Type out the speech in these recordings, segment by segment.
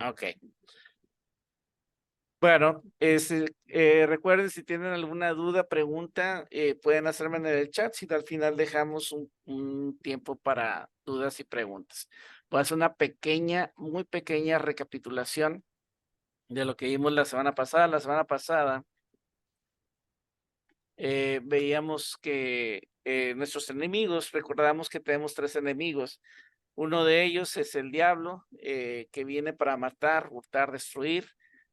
Ok. Bueno, recuerden si tienen alguna duda, pregunta, pueden hacerme en el chat, si al final dejamos un tiempo para dudas y preguntas. Voy a hacer una pequeña, muy pequeña recapitulación de lo que vimos la semana pasada. La semana pasada veíamos que nuestros enemigos, recordamos que tenemos tres enemigos. Uno de ellos es el diablo, que viene para matar, hurtar, destruir,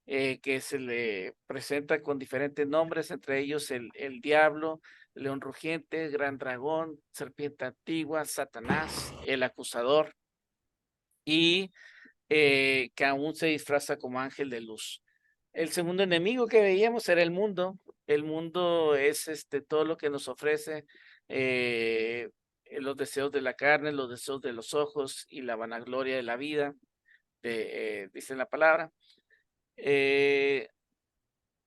que se le presenta con diferentes nombres, entre ellos el diablo, león rugiente, gran dragón, serpiente antigua, Satanás, el acusador, y que aún se disfraza como ángel de luz. El segundo enemigo que veíamos era el mundo. El mundo es todo lo que nos ofrece eh, los deseos de la carne, los deseos de los ojos y la vanagloria de la vida, dice la palabra. Eh,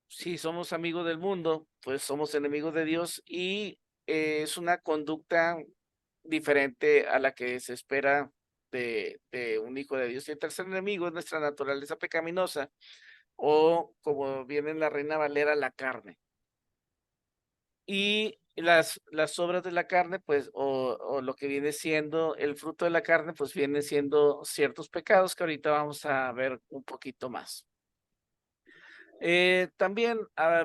si somos amigos del mundo, pues somos enemigos de Dios y es una conducta diferente a la que se espera de un hijo de Dios. Y el tercer enemigo es nuestra naturaleza pecaminosa, o como viene en la Reina Valera, la carne. Y las obras de la carne, pues, o lo que viene siendo el fruto de la carne, pues vienen siendo ciertos pecados que ahorita vamos a ver un poquito más. También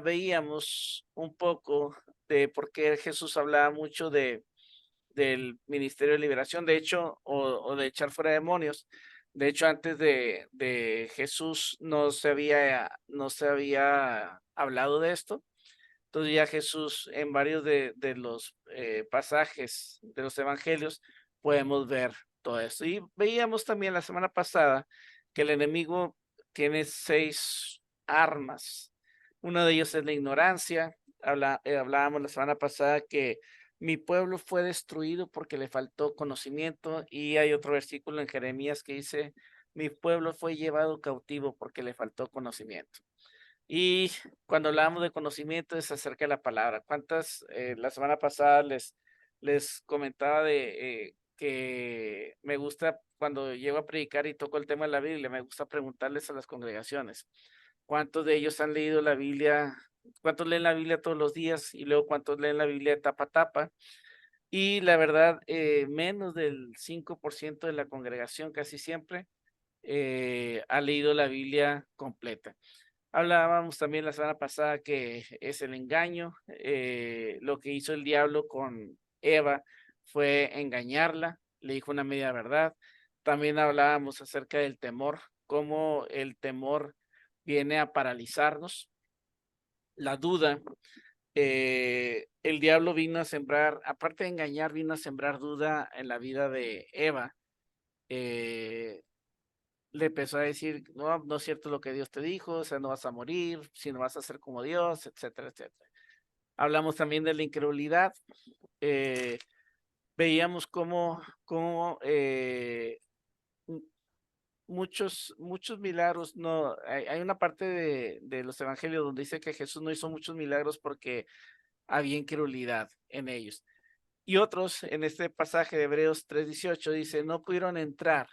veíamos un poco de por qué Jesús hablaba mucho del ministerio de liberación, de hecho, o de echar fuera demonios. De hecho, antes de Jesús no se había hablado de esto. Entonces ya Jesús en varios de los pasajes de los evangelios podemos ver todo esto. Y veíamos también la semana pasada que el enemigo tiene 6 armas. Uno de ellos es la ignorancia. Hablábamos la semana pasada que mi pueblo fue destruido porque le faltó conocimiento, y hay otro versículo en Jeremías que dice, mi pueblo fue llevado cautivo porque le faltó conocimiento. Y cuando hablábamos de conocimiento es acerca de la palabra. ¿Cuántas, la semana pasada les comentaba de que me gusta cuando llego a predicar y toco el tema de la Biblia, me gusta preguntarles a las congregaciones, ¿cuántos de ellos han leído la Biblia? ¿Cuántos leen la Biblia todos los días? Y luego, ¿cuántos leen la Biblia de tapa a tapa? Y la verdad, menos del 5% de la congregación casi siempre ha leído la Biblia completa. Hablábamos también la semana pasada que es el engaño. Lo que hizo el diablo con Eva fue engañarla, le dijo una media verdad. También hablábamos acerca del temor, cómo el temor viene a paralizarnos, la duda. El diablo vino a sembrar, aparte de engañar, vino a sembrar duda en la vida de Eva. Eh, Le empezó a decir, no, no es cierto lo que Dios te dijo, o sea, no vas a morir, si no vas a ser como Dios, etcétera, etcétera. Hablamos también de la incredulidad. eh, Veíamos cómo muchos milagros, no, hay una parte de los evangelios donde dice que Jesús no hizo muchos milagros porque había incredulidad en ellos. Y otros, en este pasaje de Hebreos 3:18, dice, no pudieron entrar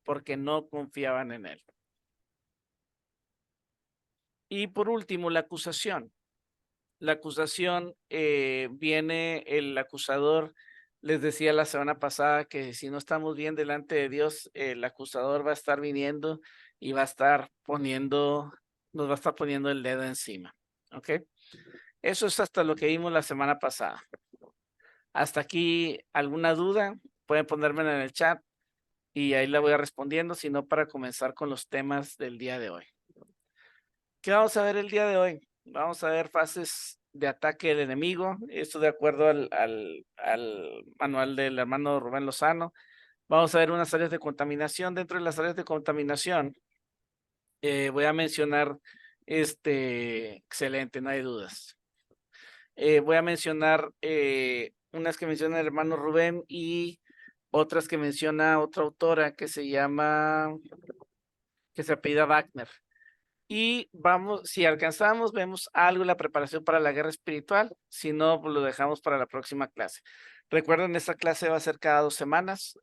porque no confiaban en él. Y por último, la acusación. La acusación viene, el acusador, les decía la semana pasada que si no estamos bien delante de Dios, el acusador va a estar viniendo y va a estar nos va a estar poniendo el dedo encima. ¿Ok? Eso es hasta lo que vimos la semana pasada. Hasta aquí, ¿alguna duda? Pueden ponérmela en el chat y ahí la voy a respondiendo, si no, para comenzar con los temas del día de hoy. ¿Qué vamos a ver el día de hoy? Vamos a ver fases de ataque del enemigo, esto de acuerdo al manual del hermano Rubén Lozano. Vamos a ver unas áreas de contaminación. Dentro de las áreas de contaminación, voy a mencionar, excelente, no hay dudas. Voy a mencionar unas que menciona el hermano Rubén y otras que menciona otra autora que se apellida Wagner. Y vamos, si alcanzamos, vemos algo en la preparación para la guerra espiritual. Si no, pues lo dejamos para la próxima clase. Recuerden, esta clase va a ser cada 2 semanas.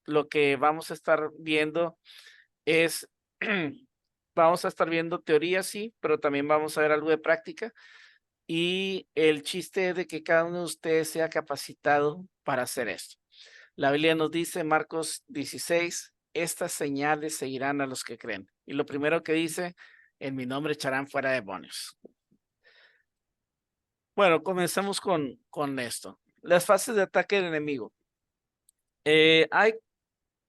Lo que vamos a estar viendo es Vamos a estar viendo teoría, sí, pero también vamos a ver algo de práctica. Y el chiste es de que cada uno de ustedes sea capacitado para hacer esto. La Biblia nos dice, Marcos 16, estas señales seguirán a los que creen. Y lo primero que dice, en mi nombre echarán fuera demonios. Bueno, comencemos con esto. Las fases de ataque del enemigo.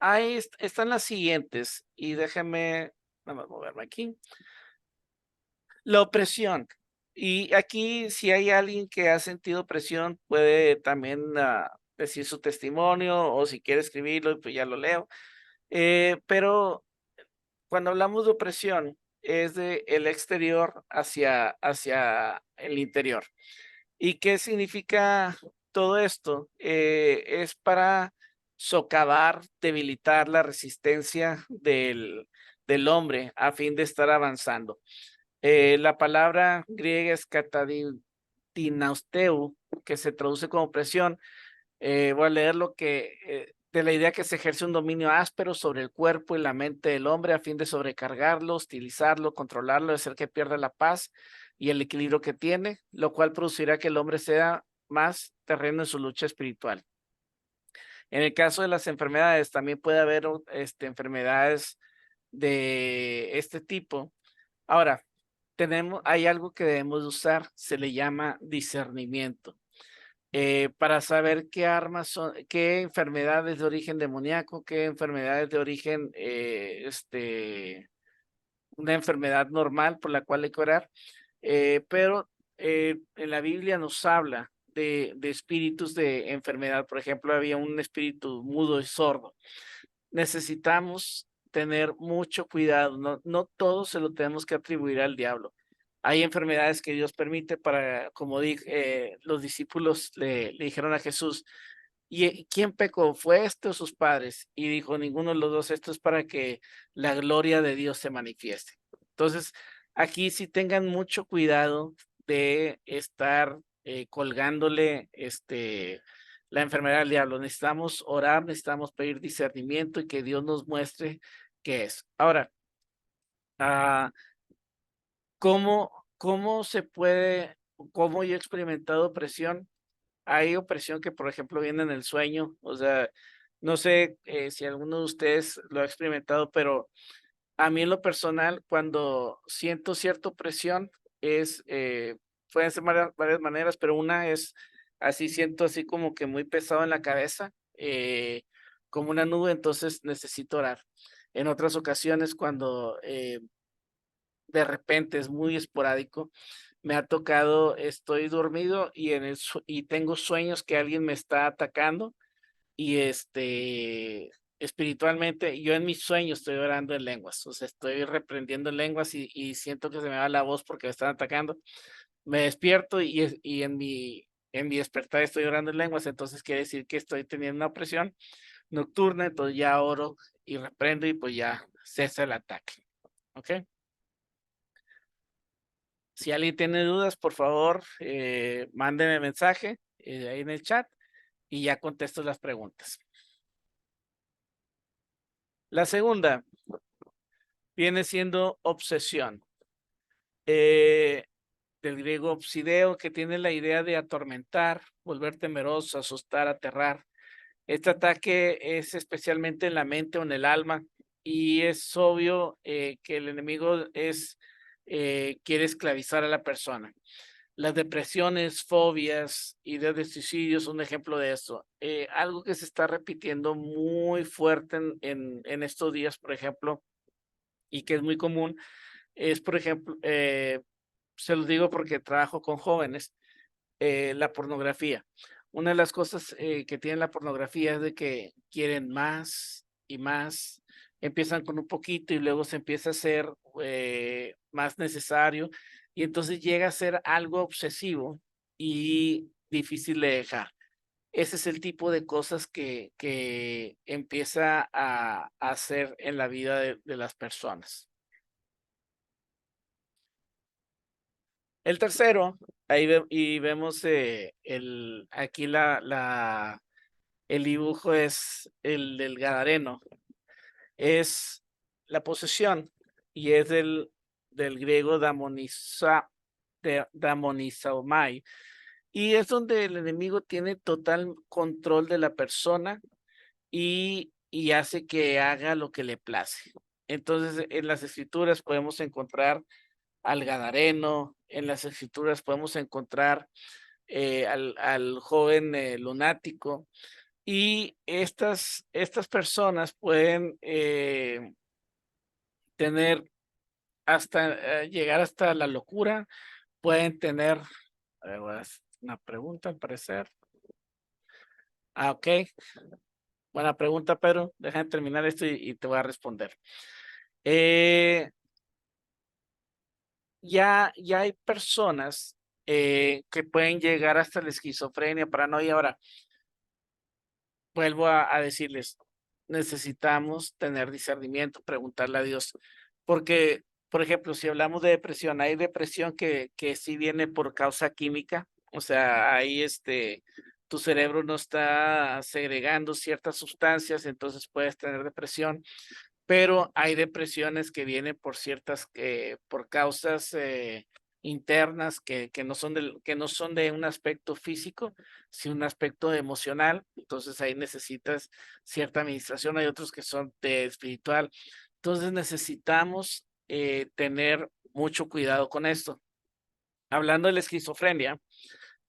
Hay, están las siguientes, y déjenme, vamos a moverme aquí. La opresión. Y aquí, si hay alguien que ha sentido presión, puede también decir su testimonio, o si quiere escribirlo, pues ya lo leo. Pero cuando hablamos de opresión, es de el exterior hacia el interior. ¿Y qué significa todo esto? Es para socavar, debilitar la resistencia del hombre a fin de estar avanzando. La palabra griega es katadinausteu, que se traduce como presión. Voy a leer lo que, de la idea que se ejerce un dominio áspero sobre el cuerpo y la mente del hombre a fin de sobrecargarlo, hostilizarlo, controlarlo, hacer que pierda la paz y el equilibrio que tiene, lo cual producirá que el hombre sea más terreno en su lucha espiritual. En el caso de las enfermedades, también puede haber enfermedades de este tipo. Ahora, hay algo que debemos usar, se le llama discernimiento, para saber qué armas son, qué enfermedades de origen demoníaco, qué enfermedades de origen, una enfermedad normal por la cual hay que orar. Pero en la Biblia nos habla de espíritus de enfermedad. Por ejemplo, había un espíritu mudo y sordo. Necesitamos tener mucho cuidado, no todo se lo tenemos que atribuir al diablo. Hay enfermedades que Dios permite para, como dije, los discípulos le dijeron a Jesús, ¿y quién pecó? ¿Fue este o sus padres? Y dijo, ninguno de los dos, esto es para que la gloria de Dios se manifieste. Entonces, aquí sí tengan mucho cuidado de estar colgándole la enfermedad al diablo. Necesitamos orar, necesitamos pedir discernimiento y que Dios nos muestre qué es. Ahora, ah, ¿cómo se puede, cómo yo he experimentado opresión? Hay opresión que, por ejemplo, viene en el sueño. O sea, no sé si alguno de ustedes lo ha experimentado, pero a mí en lo personal, cuando siento cierta opresión, es, pueden ser varias maneras, pero una es así, siento así como que muy pesado en la cabeza, como una nube, entonces necesito orar. En otras ocasiones, cuando de repente es muy esporádico, me ha tocado, estoy dormido y, y tengo sueños que alguien me está atacando y espiritualmente, yo en mis sueños estoy orando en lenguas, o sea, estoy reprendiendo en lenguas y siento que se me va la voz porque me están atacando. Me despierto y en mi despertar estoy orando en lenguas, entonces quiere decir que estoy teniendo una presión nocturna, entonces ya oro y reprendo y pues ya cesa el ataque. ¿Ok? Si alguien tiene dudas, por favor, mándeme mensaje ahí en el chat y ya contesto las preguntas. La segunda viene siendo obsesión. Eh, del griego obsideo, que tiene la idea de atormentar, volver temeroso, asustar, aterrar. Este ataque es especialmente en la mente o en el alma y es obvio que el enemigo quiere esclavizar a la persona. Las depresiones, fobias, ideas de suicidio son un ejemplo de eso. Algo que se está repitiendo muy fuerte en estos días, por ejemplo, y que es muy común, es, por ejemplo, se los digo porque trabajo con jóvenes, la pornografía. Una de las cosas que tiene la pornografía es de que quieren más y más, empiezan con un poquito y luego se empieza a hacer más necesario y entonces llega a ser algo obsesivo y difícil de dejar. Ese es el tipo de cosas que empieza a hacer en la vida de las personas. El tercero, y vemos aquí el dibujo es el del Gadareno, es la posesión. y es del griego damonizomai, y es donde el enemigo tiene total control de la persona y hace que haga lo que le place. Entonces, en las escrituras podemos encontrar al gadareno, en las escrituras podemos encontrar al joven lunático, y estas personas pueden tener hasta llegar hasta la locura, pueden tener, a ver, una pregunta al parecer. Ok, buena pregunta, Pedro. Déjame terminar esto y te voy a responder. Eh, ya hay personas que pueden llegar hasta la esquizofrenia, paranoia. Ahora, vuelvo a decirles, necesitamos tener discernimiento, preguntarle a Dios, porque, por ejemplo, si hablamos de depresión, hay depresión que sí viene por causa química, o sea, ahí tu cerebro no está segregando ciertas sustancias, entonces puedes tener depresión, pero hay depresiones que vienen por por causas internas que no son de un aspecto físico, sino un aspecto emocional. Entonces ahí necesitas cierta administración, hay otros que son de espiritual. Entonces necesitamos tener mucho cuidado con esto. Hablando de la esquizofrenia,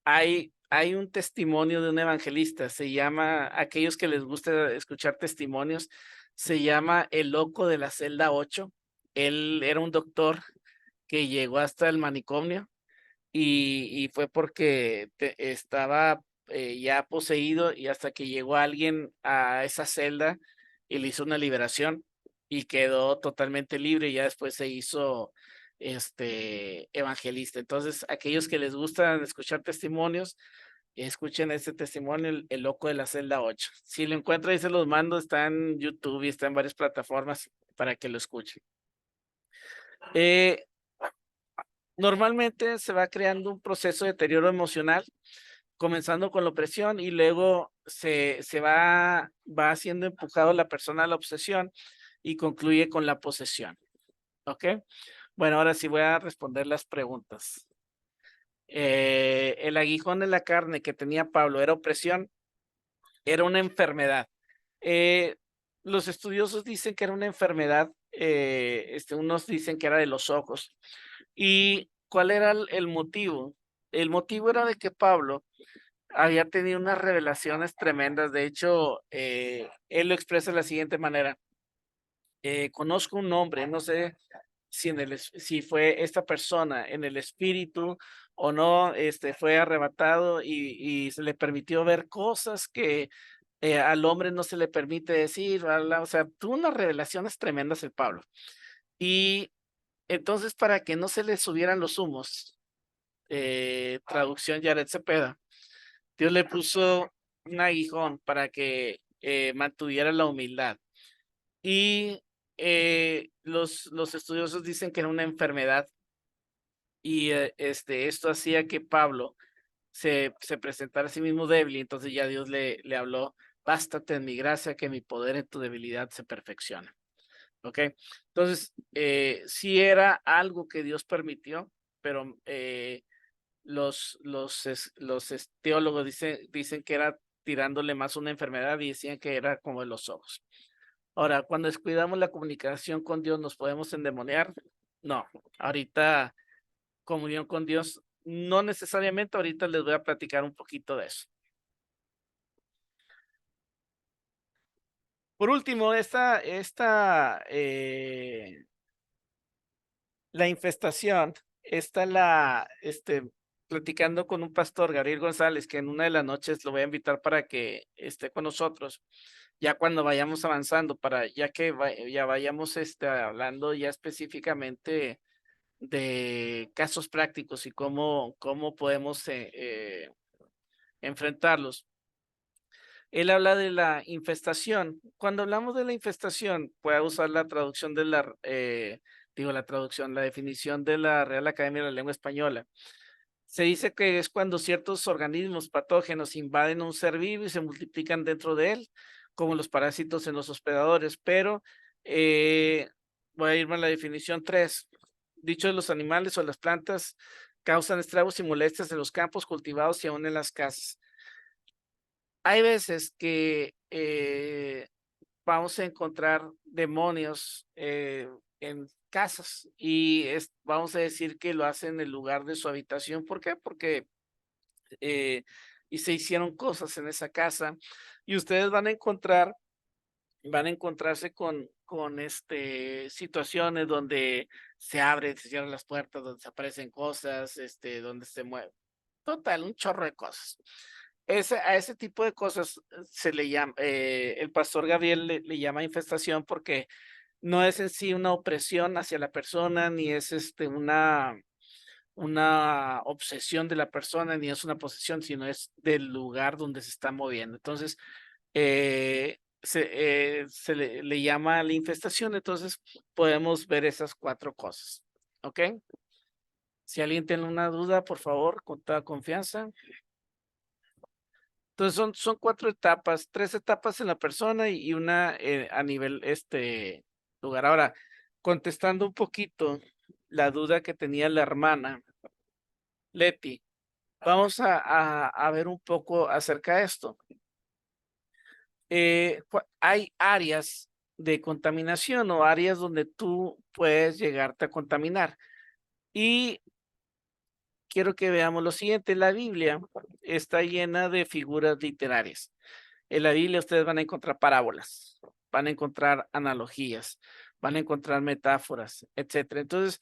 hay un testimonio de un evangelista, se llama, aquellos que les gusta escuchar testimonios, se llama El Loco de la Celda 8. Él era un doctor que llegó hasta el manicomio y fue porque estaba ya poseído, y hasta que llegó alguien a esa celda y le hizo una liberación y quedó totalmente libre, y ya después se hizo evangelista. Entonces, aquellos que les gustan escuchar testimonios, escuchen este testimonio, el loco de la celda 8. Si lo encuentran, ahí se los mando, está en YouTube y está en varias plataformas para que lo escuchen. Normalmente se va creando un proceso de deterioro emocional, comenzando con la opresión, y luego va siendo empujado la persona a la obsesión y concluye con la posesión. ¿Ok? Bueno, ahora sí voy a responder las preguntas. El aguijón en la carne que tenía Pablo, ¿era opresión? Era una enfermedad. Eh, los estudiosos dicen que era una enfermedad, unos dicen que era de los ojos. ¿Y cuál era el motivo? El motivo era de que Pablo había tenido unas revelaciones tremendas. De hecho, él lo expresa de la siguiente manera: conozco un hombre, no sé si fue esta persona en el espíritu o no, fue arrebatado y se le permitió ver cosas que al hombre no se le permite decir, bla, bla. O sea, tuvo unas revelaciones tremendas el Pablo. Y entonces, para que no se le subieran los humos, traducción Yaret Cepeda, Dios le puso un aguijón para que mantuviera la humildad. Y los estudiosos dicen que era una enfermedad, y esto hacía que Pablo se presentara a sí mismo débil, y entonces ya Dios le habló: bástate en mi gracia, que mi poder en tu debilidad se perfecciona. ¿Ok? Entonces, sí era algo que Dios permitió, pero los teólogos dicen que era tirándole más una enfermedad, y decían que era como de los ojos. Ahora, cuando descuidamos la comunicación con Dios, ¿nos podemos endemoniar? No, ahorita comunión con Dios, no necesariamente. Ahorita les voy a platicar un poquito de eso. Por último, la infestación, platicando con un pastor, Gabriel González, que en una de las noches lo voy a invitar para que esté con nosotros, ya cuando vayamos avanzando, ya que ya vayamos hablando ya específicamente de casos prácticos y cómo podemos enfrentarlos. Él habla de la infestación. Cuando hablamos de la infestación, puede usar la traducción la definición de la Real Academia de la Lengua Española. Se dice que es cuando ciertos organismos patógenos invaden un ser vivo y se multiplican dentro de él, como los parásitos en los hospedadores, pero Voy a irme a la definición 3. Dicho de los animales o las plantas causan estragos y molestias en los campos cultivados y aún en las casas. Hay veces que vamos a encontrar demonios en casas y vamos a decir que lo hacen en el lugar de su habitación. ¿Por qué? Porque eh, y se hicieron cosas en esa casa y ustedes van a encontrarse con situaciones donde se abren, se cierran las puertas, donde se aparecen cosas, donde se mueve. Total, un chorro de cosas. A ese tipo de cosas se le llama, el pastor Gabriel le llama infestación porque no es en sí una opresión hacia la persona, ni es una obsesión de la persona, ni es una posesión, sino es del lugar donde se está moviendo. Entonces, se le llama la infestación, entonces podemos ver esas 4 cosas, ¿ok? Si alguien tiene una duda, por favor, con toda confianza. Entonces son 4 etapas, 3 etapas en la persona y una, a nivel, lugar. Ahora, contestando un poquito la duda que tenía la hermana Leti, vamos a ver un poco acerca de esto. Hay áreas de contaminación o áreas donde tú puedes llegarte a contaminar. Y quiero que veamos lo siguiente, la Biblia está llena de figuras literarias. En la Biblia ustedes van a encontrar parábolas, van a encontrar analogías, van a encontrar metáforas, etcétera. Entonces,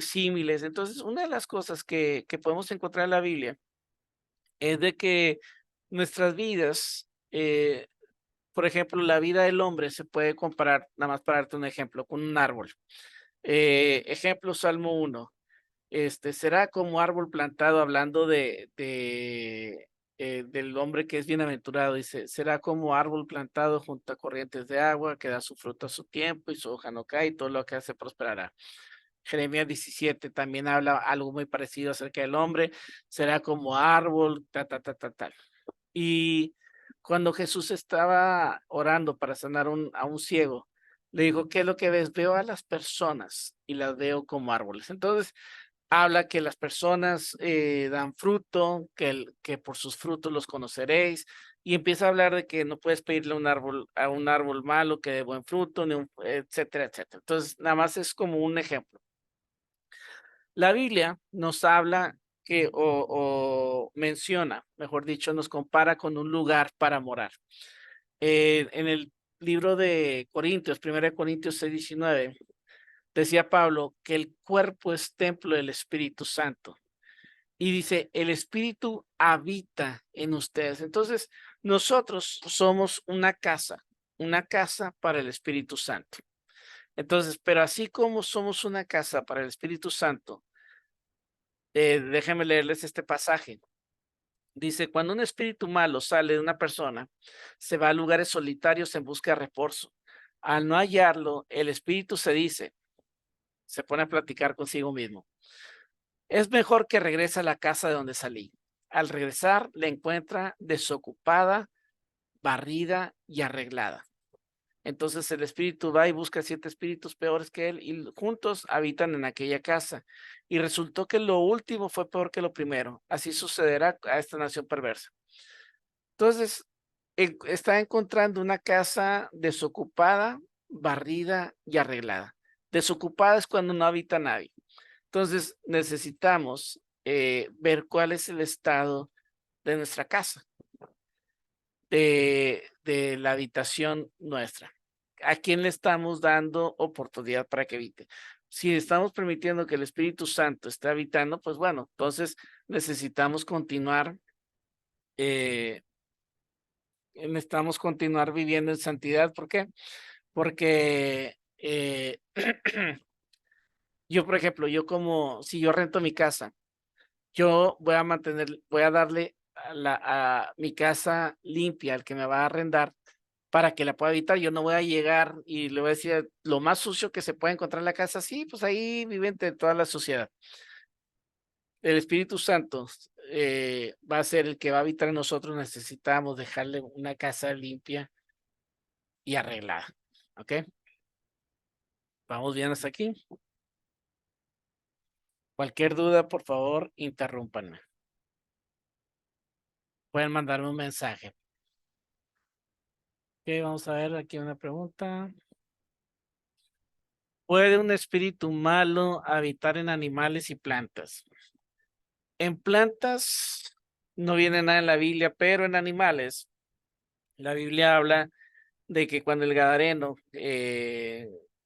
símiles. Entonces, una de las cosas que podemos encontrar en la Biblia es de que nuestras vidas, por ejemplo, la vida del hombre se puede comparar, nada más para darte un ejemplo, con un árbol. Ejemplo, Salmo 1. Será como árbol plantado, hablando del hombre que es bienaventurado, dice, será como árbol plantado junto a corrientes de agua, que da su fruto a su tiempo y su hoja no cae, y todo lo que hace prosperará. Jeremías 17 también habla algo muy parecido acerca del hombre, será como árbol, tal. Y cuando Jesús estaba orando para sanar a un ciego, le dijo, ¿qué es lo que ves? Veo a las personas y las veo como árboles. Entonces, habla que las personas dan fruto, que por sus frutos los conoceréis, y empieza a hablar de que no puedes pedirle a un árbol malo que dé buen fruto, etcétera, etcétera. Entonces, nada más es como un ejemplo. La Biblia nos habla o menciona, mejor dicho, nos compara con un lugar para morar. En el libro de Corintios, 1 Corintios 6:19, decía Pablo que el cuerpo es templo del Espíritu Santo. Y dice, el Espíritu habita en ustedes. Entonces, nosotros somos una casa para el Espíritu Santo. Entonces, pero así como somos una casa para el Espíritu Santo, déjenme leerles este pasaje. Dice, cuando un espíritu malo sale de una persona, se va a lugares solitarios en busca de reposo. Al no hallarlo, el espíritu se pone a platicar consigo mismo. Es mejor que regrese a la casa de donde salí. Al regresar, la encuentra desocupada, barrida y arreglada. Entonces el espíritu va y busca 7 espíritus peores que él y juntos habitan en aquella casa. Y resultó que lo último fue peor que lo primero. Así sucederá a esta nación perversa. Entonces, está encontrando una casa desocupada, barrida y arreglada. Desocupada es cuando no habita nadie. Entonces, necesitamos ver cuál es el estado de nuestra casa, de la habitación nuestra. ¿A quién le estamos dando oportunidad para que habite? Si estamos permitiendo que el Espíritu Santo esté habitando, pues bueno, entonces eh, necesitamos continuar viviendo en santidad. ¿Por qué? Porque yo, por ejemplo, si yo rento mi casa, yo voy a darle a mi casa limpia al que me va a arrendar para que la pueda habitar. Yo no voy a llegar y le voy a decir lo más sucio que se puede encontrar en la casa. Sí, pues ahí vive entre toda la sociedad. El Espíritu Santo va a ser el que va a habitar en nosotros. Necesitamos dejarle una casa limpia y arreglada. ¿Ok? ¿Vamos bien hasta aquí? Cualquier duda, por favor, interrúmpanme. Pueden mandarme un mensaje. Ok, vamos a ver aquí una pregunta. ¿Puede un espíritu malo habitar en animales y plantas? En plantas no viene nada en la Biblia, pero en animales, la Biblia habla de que cuando el Gadareno,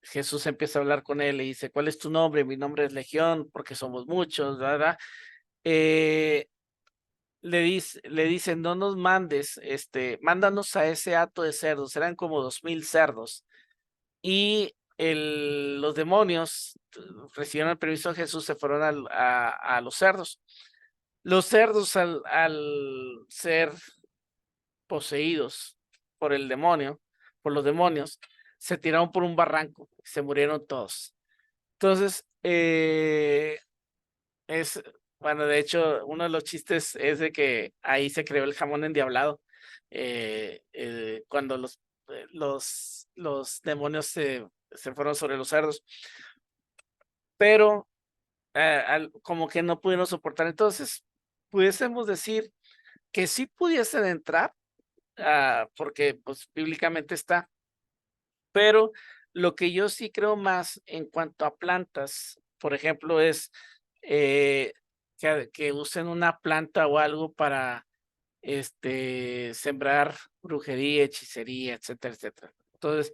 Jesús empieza a hablar con él y dice, ¿cuál es tu nombre? Mi nombre es Legión, porque somos muchos, ¿verdad? Eh, le dicen, no nos mandes, mándanos a ese hato de cerdos, eran como 2000 cerdos. Y los demonios recibieron el permiso de Jesús, se fueron a los cerdos. Los cerdos al ser poseídos por el demonio, por los demonios, se tiraron por un barranco, se murieron todos. Entonces, es, bueno, de hecho, uno de los chistes es de que ahí se creó el jamón endiablado, cuando los demonios se fueron sobre los cerdos, pero como que no pudieron soportar. Entonces, pudiésemos decir que sí pudiesen entrar, porque pues bíblicamente está, pero lo que yo sí creo más en cuanto a plantas, por ejemplo, es que usen una planta o algo para sembrar brujería, hechicería, etcétera, etcétera. Entonces,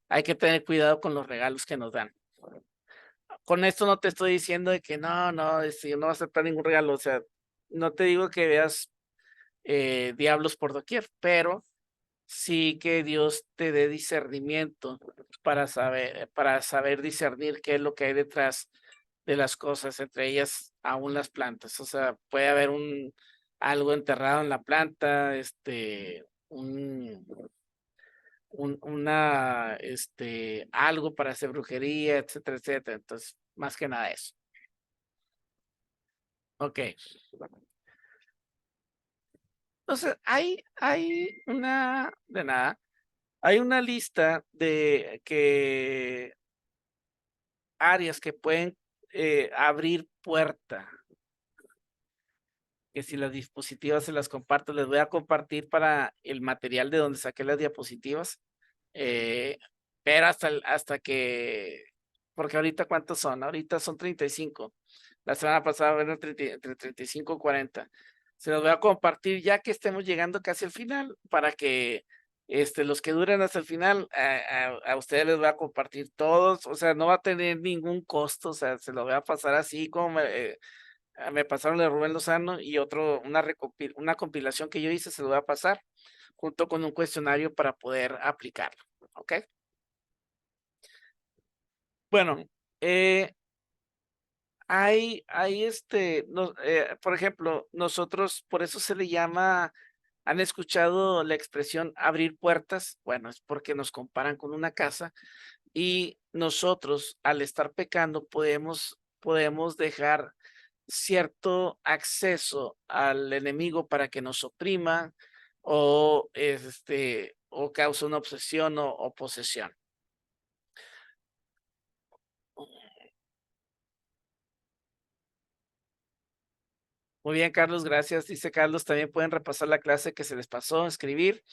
hay que tener cuidado con los regalos que nos dan. Con esto no te estoy diciendo de que no, no, no vas a aceptar ningún regalo, o sea, no te digo que veas diablos por doquier, pero sí que Dios te dé discernimiento para saber discernir qué es lo que hay detrás de las cosas, entre ellas aún las plantas. O sea, puede haber algo enterrado en la planta, algo para hacer brujería, etcétera, etcétera. Entonces, más que nada eso. Ok. Entonces, de nada, hay una lista de áreas que pueden abrir puerta, que si las diapositivas se las comparto, les voy a compartir para el material de donde saqué las diapositivas, eh, pero hasta que, porque ahorita ¿cuántos son? Ahorita son 35. La semana pasada eran entre 35 y 40. Se los voy a compartir ya que estemos llegando casi al final para que los que duren hasta el final, a ustedes les voy a compartir todos, o sea, no va a tener ningún costo, o sea, se lo voy a pasar así como me pasaron de Rubén Lozano y una compilación que yo hice, se lo voy a pasar junto con un cuestionario para poder aplicarlo, ¿ok? Bueno, por ejemplo, nosotros, por eso se le llama, ¿han escuchado la expresión abrir puertas? Bueno, es porque nos comparan con una casa y nosotros, al estar pecando, podemos dejar cierto acceso al enemigo para que nos oprima o cause una obsesión o posesión. Muy bien, Carlos, gracias. Dice Carlos, también pueden repasar la clase que se les pasó, escribir.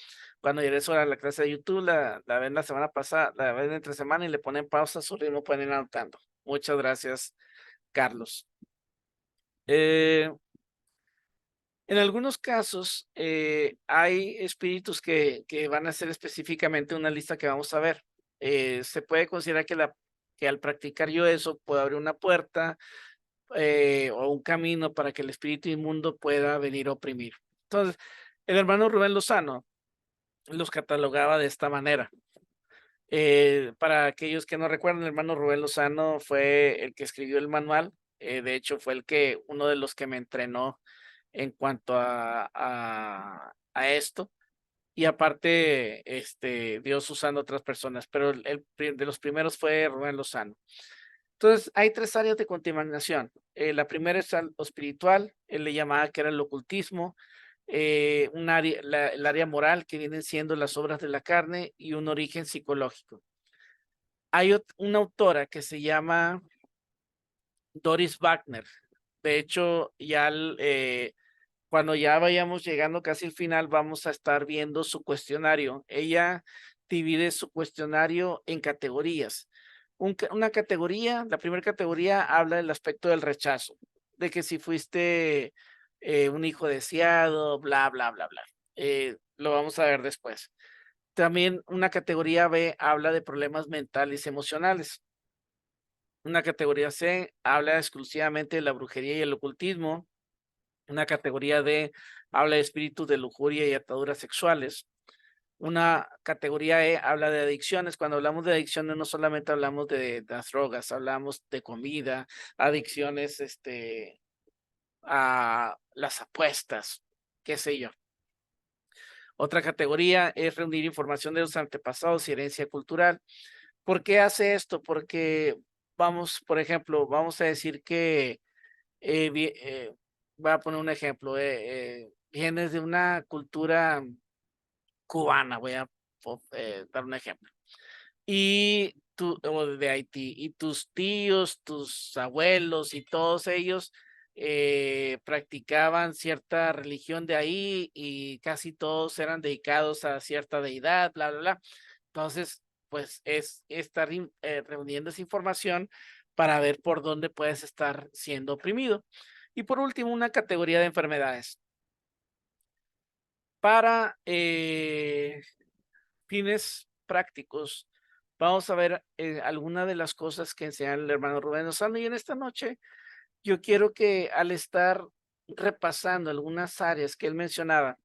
Cuando llegue sobre la clase de YouTube, la ven la semana pasada, la ven entre semana y le ponen pausa, su ritmo pueden ir anotando. Muchas gracias, Carlos. Eh, en algunos casos, hay espíritus que van a ser específicamente una lista que vamos a ver. Se puede considerar que al practicar yo eso, puedo abrir una puerta o un camino para que el espíritu inmundo pueda venir a oprimir. Entonces, el hermano Rubén Lozano los catalogaba de esta manera. Para aquellos que no recuerdan, el hermano Rubén Lozano fue el que escribió el manual. De hecho, fue uno de los que me entrenó en cuanto a esto. Y aparte, Dios usando otras personas, pero de los primeros fue Rubén Lozano. Entonces, hay tres áreas de contaminación. La primera es lo espiritual, él le llamaba que era el ocultismo, el área moral, que vienen siendo las obras de la carne, y un origen psicológico. Hay una autora que se llama Doris Wagner. De hecho, cuando ya vayamos llegando casi al final, vamos a estar viendo su cuestionario. Ella divide su cuestionario en categorías. Una categoría, la primera categoría habla del aspecto del rechazo, de que si fuiste un hijo deseado, bla, bla, bla, bla. Lo vamos a ver después. También una categoría B habla de problemas mentales y emocionales. Una categoría C habla exclusivamente de la brujería y el ocultismo. Una categoría D habla de espíritus de lujuria y ataduras sexuales. Una categoría E habla de adicciones. Cuando hablamos de adicciones, no solamente hablamos de las drogas, hablamos de comida, adicciones, a las apuestas, qué sé yo. Otra categoría es reunir información de los antepasados y herencia cultural. ¿Por qué hace esto? Porque vamos, por ejemplo, vamos a decir que, voy a poner un ejemplo, vienes de una cultura cubana, voy a dar un ejemplo, o de Haití, y tus tíos, tus abuelos y todos ellos practicaban cierta religión de ahí y casi todos eran dedicados a cierta deidad, bla, bla, bla. Entonces, pues es estar reuniendo esa información para ver por dónde puedes estar siendo oprimido. Y por último, una categoría de enfermedades. Para fines prácticos, vamos a ver algunas de las cosas que enseña el hermano Rubén Lozano. Y en esta noche, yo quiero que al estar repasando algunas áreas que él mencionaba,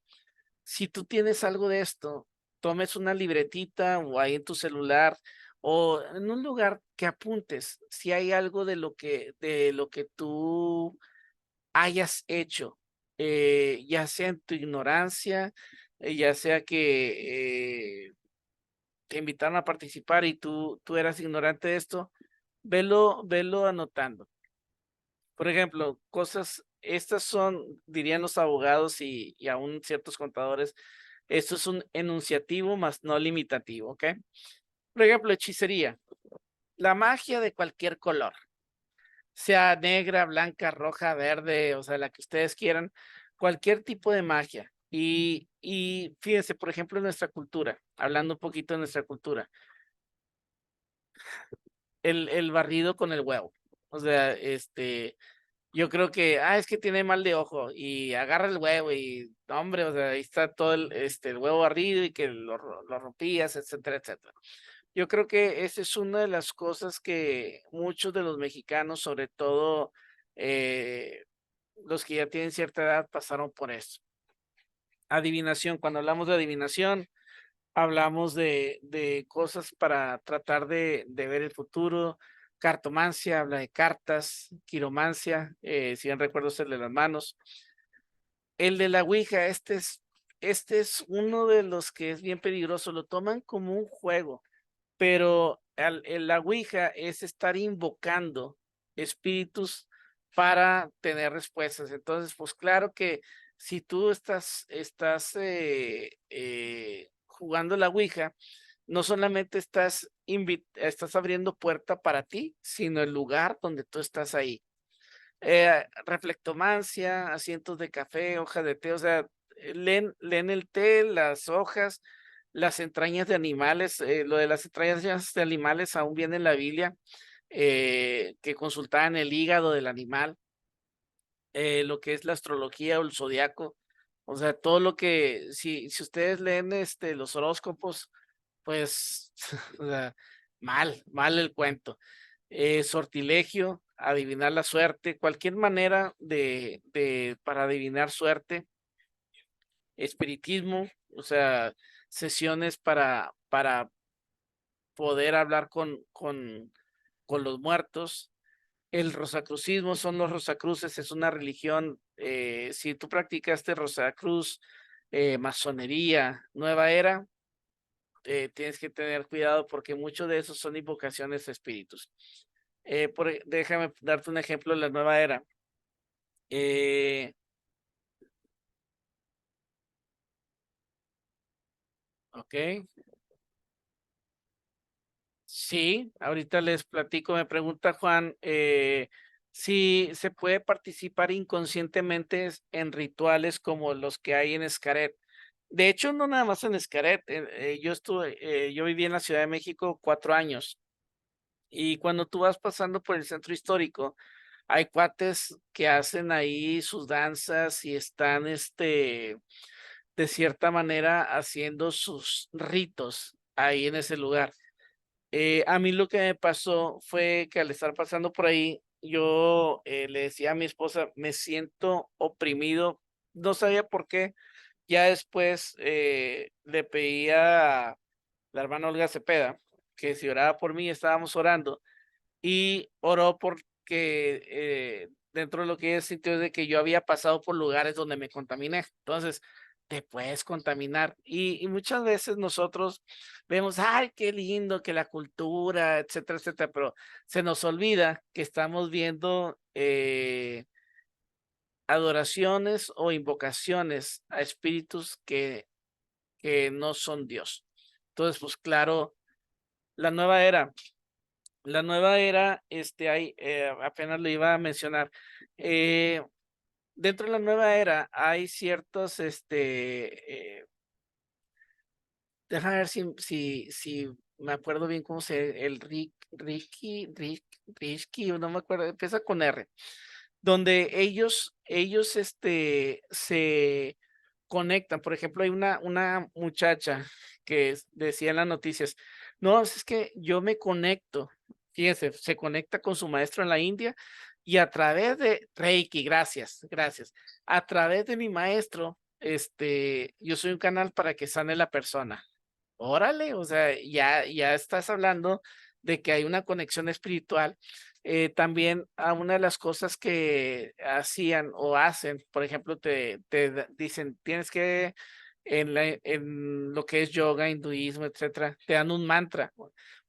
si tú tienes algo de esto, tomes una libretita o ahí en tu celular o en un lugar que apuntes si hay algo de lo que tú hayas hecho, ya sea en tu ignorancia, ya sea que te invitaron a participar y tú eras ignorante de esto, velo anotando. Por ejemplo, estas son, dirían los abogados y aún ciertos contadores, esto es un enunciativo más no limitativo, ¿ok? Por ejemplo, hechicería, la magia de cualquier color, sea negra, blanca, roja, verde, o sea, la que ustedes quieran, cualquier tipo de magia. Y fíjense, por ejemplo, en nuestra cultura, hablando un poquito de nuestra cultura, el barrido con el huevo. O sea, yo creo que, es que tiene mal de ojo y agarra el huevo y, no, hombre, o sea, ahí está todo el huevo barrido y que lo rompías, etcétera, etcétera. Yo creo que esa es una de las cosas que muchos de los mexicanos, sobre todo los que ya tienen cierta edad, pasaron por eso. Adivinación, cuando hablamos de adivinación, hablamos de cosas para tratar de ver el futuro. Cartomancia, habla de cartas, quiromancia, si bien recuerdo es el de las manos. El de la Ouija, este es uno de los que es bien peligroso, lo toman como un juego, pero la Ouija es estar invocando espíritus para tener respuestas. Entonces, pues claro que si tú estás jugando la Ouija, no solamente estás abriendo puerta para ti, sino el lugar donde tú estás ahí. Reflectomancia, asientos de café, hoja de té, o sea, leen el té, las hojas, las entrañas de animales, lo de las entrañas de animales aún viene en la Biblia, que consultaban el hígado del animal, lo que es la astrología o el zodiaco, o sea, todo lo que, si ustedes leen los horóscopos, pues, o sea, mal el cuento. Sortilegio, adivinar la suerte, cualquier manera para adivinar suerte, espiritismo, o sea, sesiones para poder hablar con los muertos. El rosacrucismo son los rosacruces, es una religión, si tú practicaste rosacruz, masonería, nueva era, tienes que tener cuidado porque muchos de esos son invocaciones a espíritus. Déjame darte un ejemplo de la nueva era. Eh, ok, Sí, ahorita les platico, me pregunta Juan, si se puede participar inconscientemente en rituales como los que hay en Xcaret. De hecho, no nada más en Xcaret, yo viví en la Ciudad de México 4 años y cuando tú vas pasando por el centro histórico, hay cuates que hacen ahí sus danzas y están, de cierta manera, haciendo sus ritos ahí en ese lugar. A mí lo que me pasó fue que al estar pasando por ahí, yo le decía a mi esposa, me siento oprimido, no sabía por qué. Ya después le pedí a la hermana Olga Cepeda que si oraba por mí, estábamos orando y oró porque dentro de lo que ella sintió es de que yo había pasado por lugares donde me contaminé. Entonces, te puedes contaminar. Y muchas veces nosotros vemos, ay, qué lindo, que la cultura, etcétera, etcétera, pero se nos olvida que estamos viendo adoraciones o invocaciones a espíritus que no son Dios. Entonces, pues claro, la nueva era. La nueva era, apenas lo iba a mencionar. eh, Dentro de la nueva era hay ciertos, déjame ver si me acuerdo bien cómo el Ricky, no me acuerdo, empieza con R, donde ellos, se conectan. Por ejemplo, hay una muchacha que decía en las noticias, no, es que yo me conecto, fíjense, se conecta con su maestro en la India y a través de Reiki, gracias, gracias, a través de mi maestro, yo soy un canal para que sane la persona. Órale, o sea, ya estás hablando de que hay una conexión espiritual. También a una de las cosas que hacían o hacen, por ejemplo, dicen, tienes que, en lo que es yoga, hinduismo, etcétera, te dan un mantra.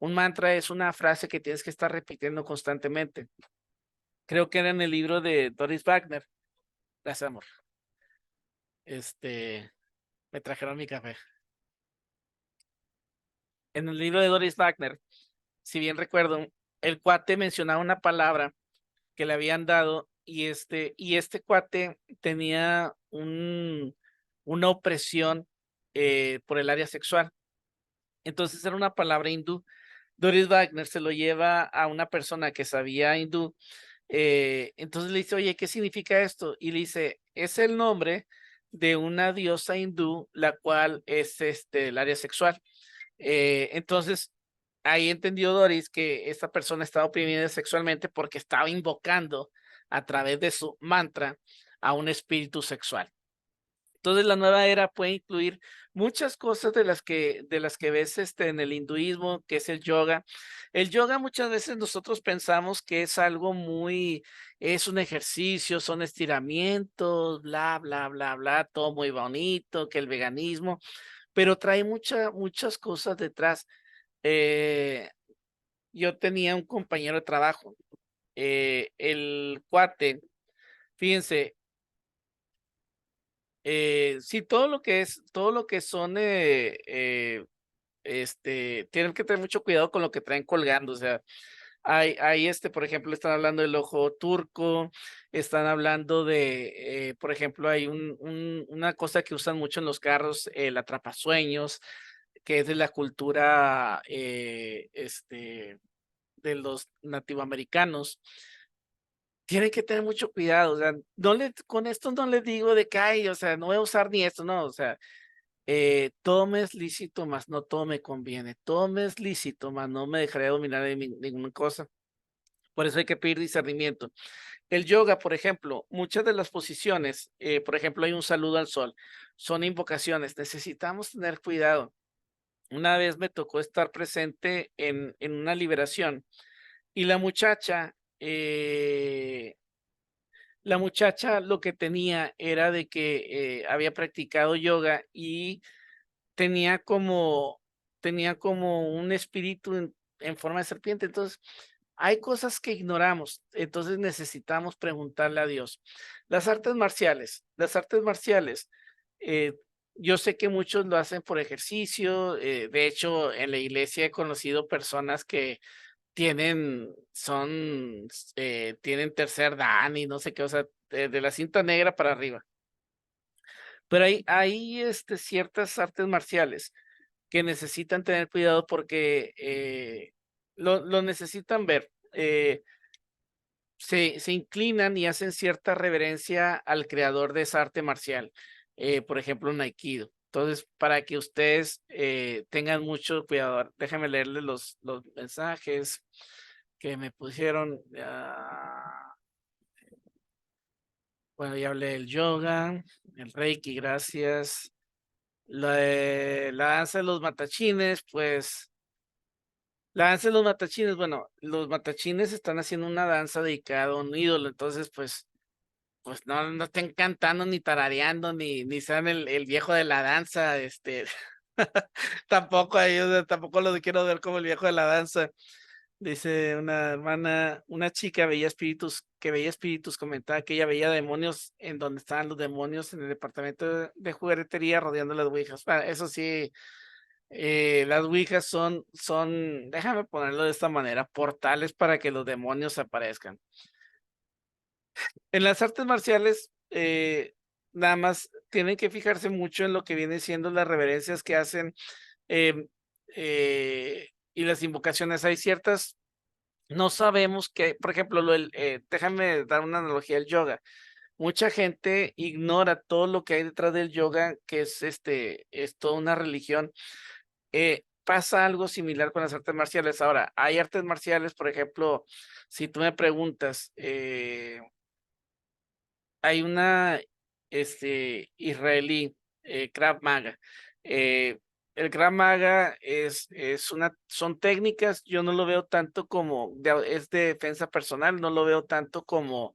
Un mantra es una frase que tienes que estar repitiendo constantemente. Creo que era en el libro de Doris Wagner. Gracias, amor. Este, Me trajeron mi café. En el libro de Doris Wagner, si bien recuerdo, el cuate mencionaba una palabra que le habían dado y este cuate tenía una opresión por el área sexual. Entonces era una palabra hindú. Doris Wagner se lo lleva a una persona que sabía hindú. Entonces le dice, oye, ¿qué significa esto? Y le dice, es el nombre de una diosa hindú, la cual es el área sexual. Entonces, ahí entendió Doris que esta persona estaba oprimida sexualmente porque estaba invocando a través de su mantra a un espíritu sexual. Entonces, la nueva era puede incluir muchas cosas de las que ves en el hinduismo, que es el yoga. El yoga muchas veces nosotros pensamos que es algo es un ejercicio, son estiramientos, bla, bla, bla, bla, todo muy bonito, que el veganismo, pero trae muchas cosas detrás. Eh, yo tenía un compañero de trabajo, el cuate, fíjense, sí, todo lo que son, tienen que tener mucho cuidado con lo que traen colgando, o sea, por ejemplo, están hablando del ojo turco, están hablando por ejemplo, hay una cosa que usan mucho en los carros, el atrapasueños, que es de la cultura, de los nativoamericanos. Tienen que tener mucho cuidado, o sea, con esto no les digo de que, ay, o sea, no voy a usar ni esto, no, o sea, todo me es lícito, mas no todo me conviene, todo me es lícito, mas no me dejaré dominar de ninguna cosa. Por eso hay que pedir discernimiento. El yoga, por ejemplo, muchas de las posiciones, por ejemplo, hay un saludo al sol, son invocaciones, necesitamos tener cuidado. Una vez me tocó estar presente en una liberación y la muchacha lo que tenía era de que había practicado yoga y tenía como, tenía como un espíritu en forma de serpiente. Entonces, hay cosas que ignoramos, entonces necesitamos preguntarle a Dios. Las artes marciales, eh, Yo sé que muchos lo hacen por ejercicio, de hecho, en la iglesia he conocido personas que tienen tercer dan y no sé qué, o sea, de la cinta negra para arriba. Pero hay ciertas artes marciales que necesitan tener cuidado porque lo necesitan ver. Se inclinan y hacen cierta reverencia al creador de esa arte marcial, por ejemplo, en Aikido. Entonces, para que ustedes tengan mucho cuidado, déjenme leerles los mensajes que me pusieron. Bueno, ya hablé del yoga, el Reiki, gracias. La danza de los matachines, pues la danza de los matachines, bueno, los matachines están haciendo una danza dedicada a un ídolo, entonces pues no estén cantando ni tarareando ni sean el viejo de la danza, tampoco a ellos, tampoco los quiero ver como el viejo de la danza. Dice una hermana, una chica veía espíritus, comentaba que ella veía demonios en donde estaban los demonios en el departamento de juguetería rodeando las ouijas. Bueno, eso sí, las ouijas déjame ponerlo de esta manera, portales para que los demonios aparezcan. En las artes marciales, nada más tienen que fijarse mucho en lo que viene siendo las reverencias que hacen em, y las invocaciones. Hay ciertas, no sabemos que, por ejemplo, déjame dar una analogía al yoga. Mucha gente ignora todo lo que hay detrás del yoga, que es toda una religión. Pasa algo similar con las artes marciales. Ahora, hay artes marciales, por ejemplo, si tú me preguntas, hay una israelí, Krav Maga. Eh, el Krav Maga son técnicas, yo no lo veo tanto es de defensa personal, no lo veo tanto como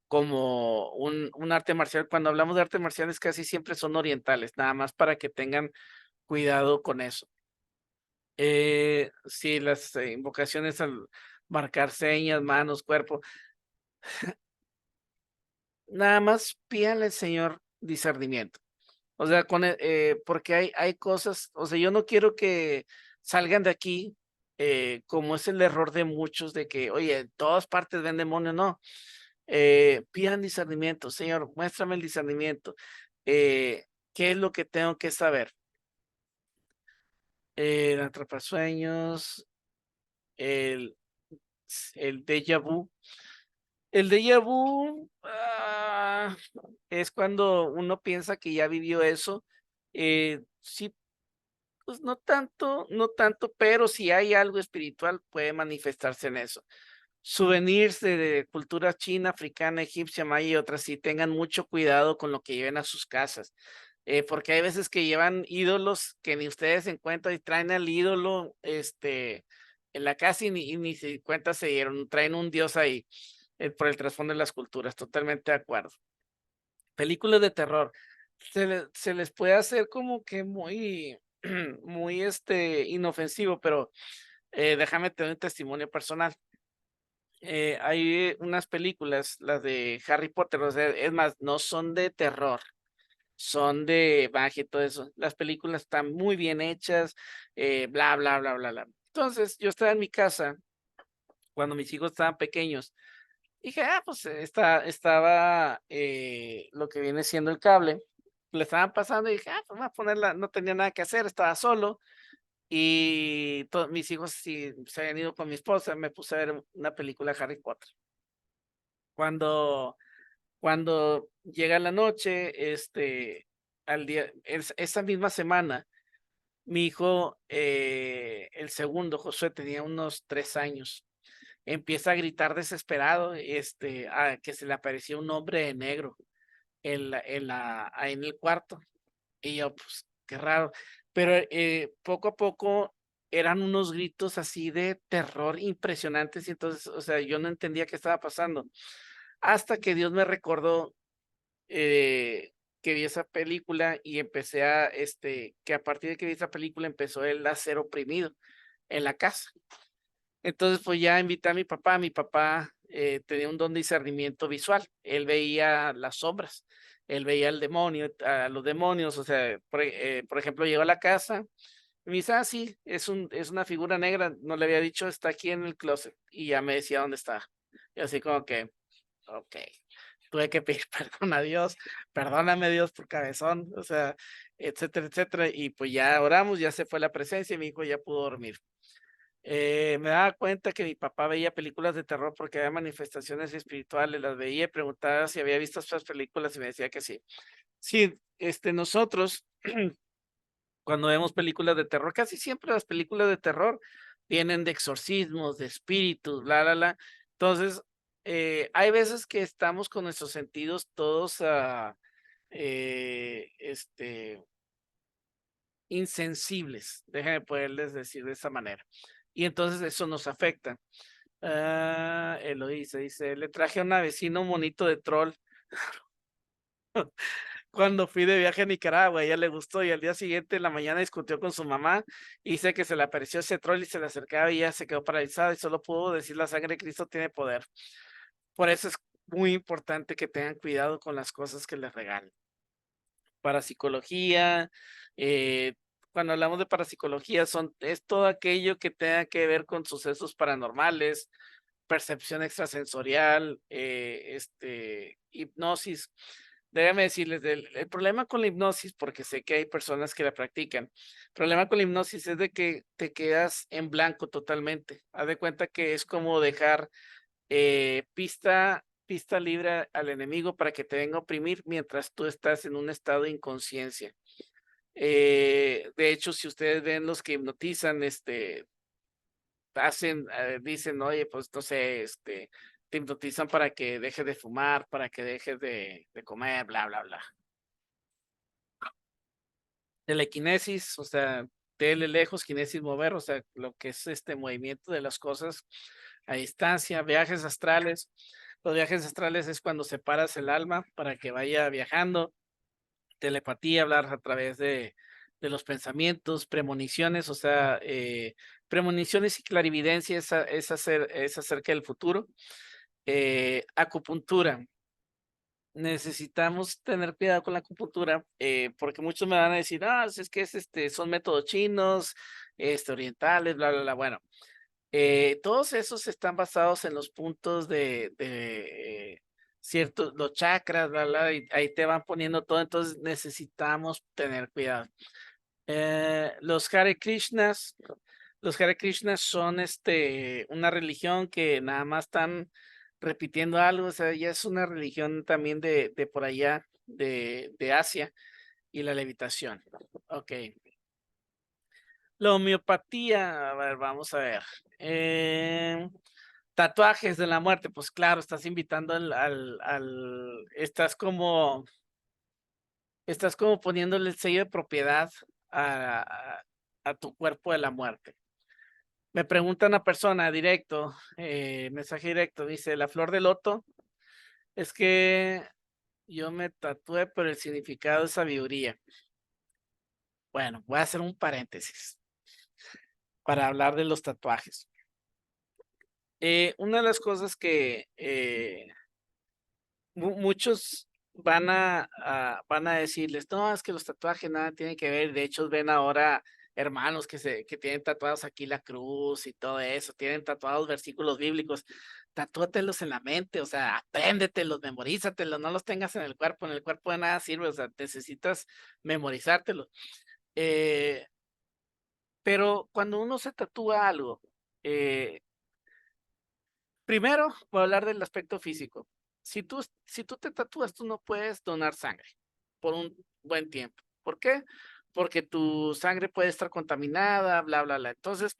un arte marcial. Cuando hablamos de artes marciales casi siempre son orientales, nada más para que tengan cuidado con eso. Sí, las invocaciones al marcar señas, manos, cuerpo, nada más pídanle al Señor discernimiento. O sea, porque hay cosas, o sea, yo no quiero que salgan de aquí como es el error de muchos de que, oye, en todas partes ven demonios, no. Pidan discernimiento, Señor, muéstrame el discernimiento. ¿Qué es lo que tengo que saber? Atrapasueños, el, el déjà vu. El déjà vu es cuando uno piensa que ya vivió eso. Sí, pues no tanto, pero si hay algo espiritual puede manifestarse en eso. Souvenirs de cultura china, africana, egipcia, maya y otras, sí tengan mucho cuidado con lo que lleven a sus casas, porque hay veces que llevan ídolos que ni ustedes encuentran y traen al ídolo, en la casa y ni se cuenta se dieron, traen un dios ahí, por el trasfondo de las culturas, totalmente de acuerdo. Películas de terror, se les puede hacer como que muy, muy, inofensivo, pero, déjame tener un testimonio personal. Hay unas películas, las de Harry Potter, o sea, es más, no son de terror, son de magia y todo eso. Las películas están muy bien hechas, bla, bla, bla, bla, bla. Entonces, yo estaba en mi casa cuando mis hijos estaban pequeños. Dije, pues estaba lo que viene siendo el cable. Le estaban pasando y dije, pues voy a ponerla, no tenía nada que hacer, estaba solo. Y mis hijos sí, se habían ido con mi esposa, me puse a ver una película de Harry Potter. Cuando, cuando llega la noche, esa misma semana, mi hijo, el segundo, Josué, tenía unos 3 años. Empieza a gritar desesperado, que se le apareció un hombre de negro ahí en el cuarto. Y yo, pues, qué raro. Pero poco a poco eran unos gritos así de terror impresionantes y entonces, o sea, yo no entendía qué estaba pasando. Hasta que Dios me recordó que vi esa película y que a partir de que vi esa película empezó él a ser oprimido en la casa. Entonces, pues ya invité a mi papá tenía un don de discernimiento visual, él veía las sombras. él veía al demonio, a los demonios, o sea, por ejemplo, llegó a la casa y me dice, sí, es una figura negra, no le había dicho, está aquí en el closet, y ya me decía dónde está. Y así como que, ok, tuve que pedir perdón a Dios, perdóname Dios por cabezón, o sea, etcétera, etcétera, y pues ya oramos, ya se fue la presencia y mi hijo ya pudo dormir. Me daba cuenta que mi papá veía películas de terror porque había manifestaciones espirituales, las veía y preguntaba si había visto esas películas y me decía que sí. Sí, nosotros cuando vemos películas de terror, casi siempre las películas de terror vienen de exorcismos, de espíritus, bla. Entonces, hay veces que estamos con nuestros sentidos todos insensibles, déjenme poderles decir de esa manera. Y entonces eso nos afecta. Eloísa dice, le traje a una vecina un monito de troll cuando fui de viaje a Nicaragua, a ella le gustó y al día siguiente en la mañana discutió con su mamá y dice que se le apareció ese troll y se le acercaba y ella se quedó paralizada y solo pudo decir la sangre de Cristo tiene poder. Por eso es muy importante que tengan cuidado con las cosas que les regalan. Parapsicología, cuando hablamos de parapsicología es todo aquello que tenga que ver con sucesos paranormales, percepción extrasensorial, hipnosis. Déjame decirles, el problema con la hipnosis, porque sé que hay personas que la practican, el problema con la hipnosis es de que te quedas en blanco totalmente. Haz de cuenta que es como dejar pista libre al enemigo para que te venga a oprimir mientras tú estás en un estado de inconsciencia. De hecho, si ustedes ven los que hipnotizan, dicen, oye, pues no sé, te hipnotizan para que dejes de fumar, para que dejes de comer, bla. Telequinesis, o sea, tele lejos, kinesis mover, o sea, lo que es este movimiento de las cosas a distancia, viajes astrales. Los viajes astrales es cuando separas el alma para que vaya viajando, telepatía, hablar a través de los pensamientos, premoniciones, o sea, premoniciones y clarividencia es acerca del futuro. Acupuntura. Necesitamos tener cuidado con la acupuntura, porque muchos me van a decir, es que son métodos chinos, orientales, bla. Bueno, todos esos están basados en los puntos de ciertos, los chakras, bla, y ahí te van poniendo todo, entonces necesitamos tener cuidado. Los Hare Krishnas son una religión que nada más están repitiendo algo, o sea, ya es una religión también de por allá, de Asia, y la levitación. Ok. La homeopatía, a ver, vamos a ver. Tatuajes de la muerte, pues claro, estás invitando estás como poniéndole el sello de propiedad a tu cuerpo de la muerte. Me pregunta una persona directo, mensaje directo, dice, la flor de loto, es que yo me tatué, pero el significado es sabiduría. Bueno, voy a hacer un paréntesis para hablar de los tatuajes. Una de las cosas que muchos van a decirles, no, es que los tatuajes nada tienen que ver. De hecho, ven ahora hermanos que tienen tatuados aquí la cruz y todo eso, tienen tatuados versículos bíblicos. Tatúatelos en la mente, o sea, apréndetelos, memorízatelos, no los tengas en el cuerpo de nada sirve, o sea, necesitas memorizártelos. Eh, pero cuando uno se tatúa algo, eh, primero voy a hablar del aspecto físico. Si tú te tatúas, tú no puedes donar sangre por un buen tiempo. ¿Por qué? Porque tu sangre puede estar contaminada, bla. Entonces,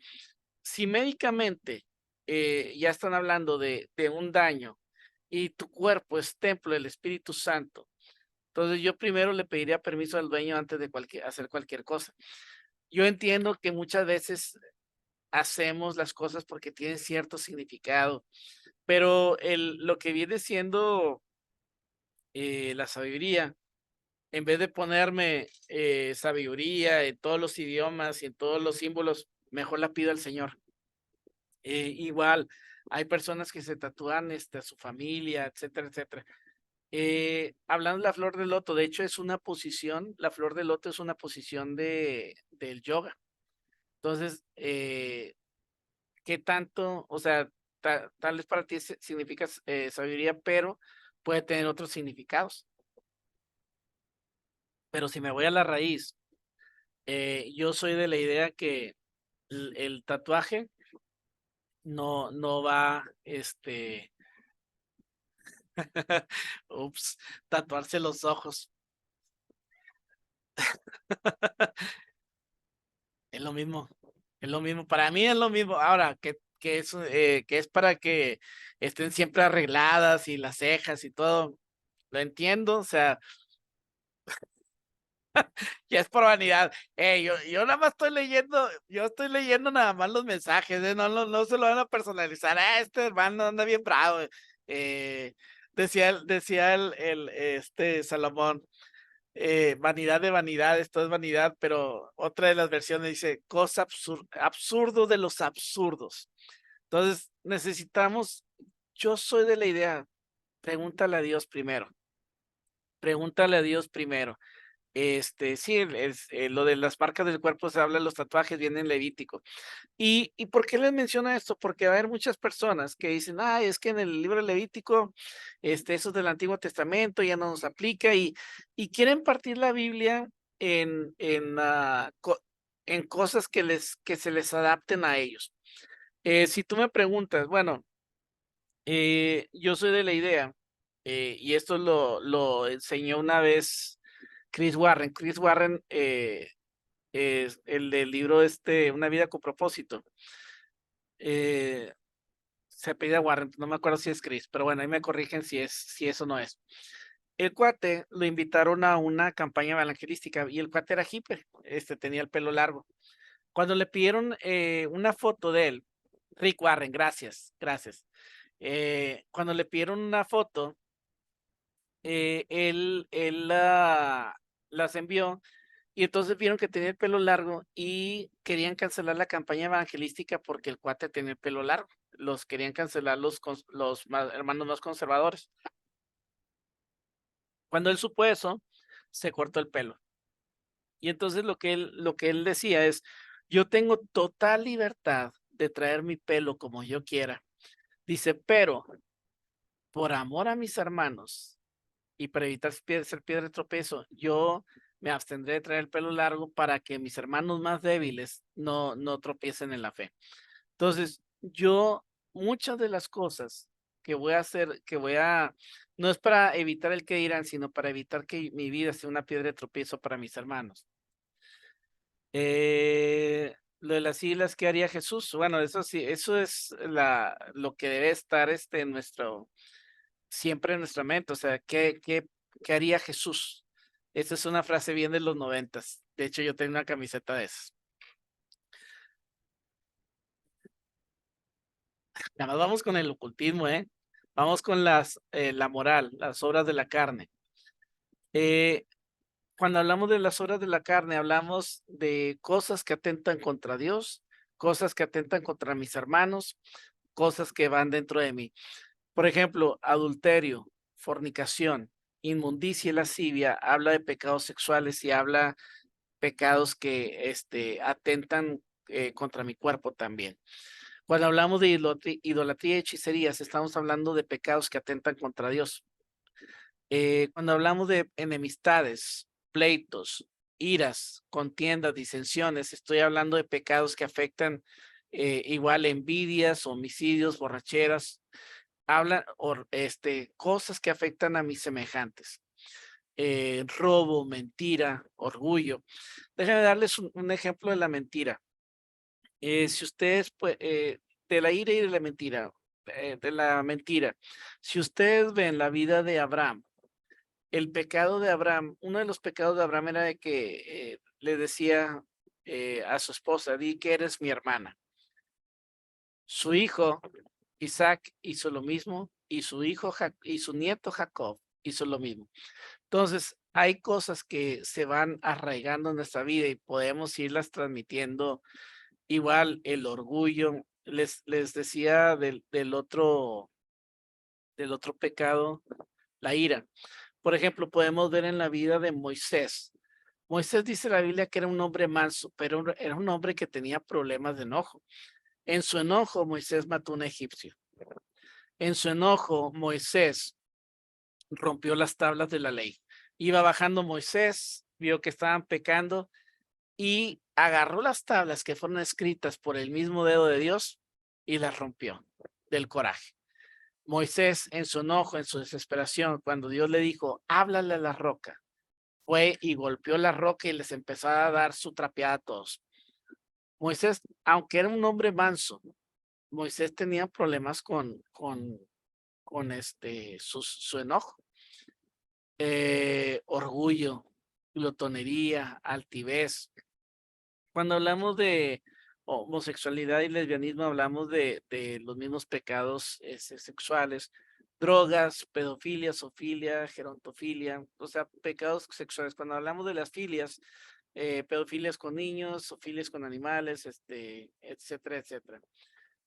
si médicamente ya están hablando de un daño y tu cuerpo es templo del Espíritu Santo, entonces yo primero le pediría permiso al dueño antes de hacer cualquier cosa. Yo entiendo que muchas veces hacemos las cosas porque tienen cierto significado, pero lo que viene siendo la sabiduría, en vez de ponerme sabiduría en todos los idiomas y en todos los símbolos, mejor la pido al Señor. Igual, hay personas que se tatúan a su familia, etcétera. Hablando de la flor de loto, de hecho es una posición, la flor de loto es una posición del yoga. Entonces, ¿qué tanto? O sea, tal vez para ti significa sabiduría, pero puede tener otros significados. Pero si me voy a la raíz, yo soy de la idea que el tatuaje no va, ups, tatuarse los ojos. Es lo mismo, es lo mismo. Para mí es lo mismo. Ahora, que es para que estén siempre arregladas y las cejas y todo. Lo entiendo, o sea, ya es por vanidad. Yo nada más estoy leyendo, yo estoy leyendo nada más los mensajes, no se lo van a personalizar. Este hermano anda bien bravo. Eh, decía Salomón, vanidad de vanidades, todo es vanidad, pero otra de las versiones dice, cosa absurdo de los absurdos. Entonces, necesitamos, yo soy de la idea, pregúntale a Dios primero, pregúntale a Dios primero. Sí, lo de las marcas del cuerpo se habla de los tatuajes, viene en Levítico. ¿Y por qué les menciono esto? Porque va a haber muchas personas que dicen, ay, es que en el libro de Levítico, eso del Antiguo Testamento ya no nos aplica y quieren partir la Biblia en cosas que se les adapten a ellos. Si tú me preguntas, bueno, yo soy de la idea, y esto lo enseñó una vez Chris Warren. Chris Warren es el del libro Una vida con propósito. Eh, Se apellida Warren, no me acuerdo si es Chris, pero bueno, ahí me corrigen si eso no es. El cuate lo invitaron a una campaña evangelística y el cuate era hippie, tenía el pelo largo. Cuando le pidieron una foto de él, Rick Warren, gracias, gracias. Cuando le pidieron una foto, él las envió y entonces vieron que tenía el pelo largo y querían cancelar la campaña evangelística porque el cuate tenía el pelo largo. Los querían cancelar los hermanos más conservadores. Cuando él supo eso, se cortó el pelo. Y entonces lo que él decía es, yo tengo total libertad de traer mi pelo como yo quiera. Dice, pero por amor a mis hermanos y para evitar ser piedra de tropiezo, yo me abstendré de traer el pelo largo para que mis hermanos más débiles no tropiecen en la fe. Entonces, muchas de las cosas que voy a hacer, no es para evitar el que dirán, sino para evitar que mi vida sea una piedra de tropiezo para mis hermanos. Lo de las siglas que haría Jesús, bueno, eso sí, eso es lo que debe estar siempre en nuestra mente, o sea, ¿qué haría Jesús? Esa es una frase bien de los 90s. De hecho, yo tengo una camiseta de esas. Nada más vamos con el ocultismo, ¿eh? Vamos con la moral, las obras de la carne. Eh, Cuando hablamos de las obras de la carne, hablamos de cosas que atentan contra Dios, cosas que atentan contra mis hermanos, cosas que van dentro de mí. Por ejemplo, adulterio, fornicación, inmundicia y lascivia, habla de pecados sexuales y habla pecados que atentan contra mi cuerpo también. Cuando hablamos de idolatría y hechicerías, estamos hablando de pecados que atentan contra Dios. Cuando hablamos de enemistades, pleitos, iras, contiendas, disensiones, estoy hablando de pecados que afectan igual envidias, homicidios, borracheras, cosas que afectan a mis semejantes. Robo, mentira, orgullo. Déjenme darles un ejemplo de la mentira. Si ustedes, pues, de la ira y de la mentira, si ustedes ven la vida de Abraham, el pecado de Abraham, uno de los pecados de Abraham era de que le decía a su esposa, di que eres mi hermana. Su hijo, Isaac, hizo lo mismo y y su nieto Jacob hizo lo mismo. Entonces, hay cosas que se van arraigando en nuestra vida y podemos irlas transmitiendo. Igual el orgullo, les decía del otro pecado, la ira. Por ejemplo, podemos ver en la vida de Moisés. Moisés dice la Biblia que era un hombre manso, pero era un hombre que tenía problemas de enojo. En su enojo, Moisés mató a un egipcio. En su enojo, Moisés rompió las tablas de la ley. Iba bajando Moisés, vio que estaban pecando y agarró las tablas que fueron escritas por el mismo dedo de Dios y las rompió del coraje. Moisés, en su enojo, en su desesperación, cuando Dios le dijo, háblale a la roca, fue y golpeó la roca y les empezó a dar su trapeada a todos. Moisés, aunque era un hombre manso, Moisés tenía problemas con su enojo, orgullo, glotonería, altivez. Cuando hablamos de homosexualidad y lesbianismo, hablamos de los mismos pecados sexuales, drogas, pedofilia, zoofilia, gerontofilia, o sea, pecados sexuales. Cuando hablamos de las filias, pedofilias con niños, zoofilias con animales, etcétera, etcétera.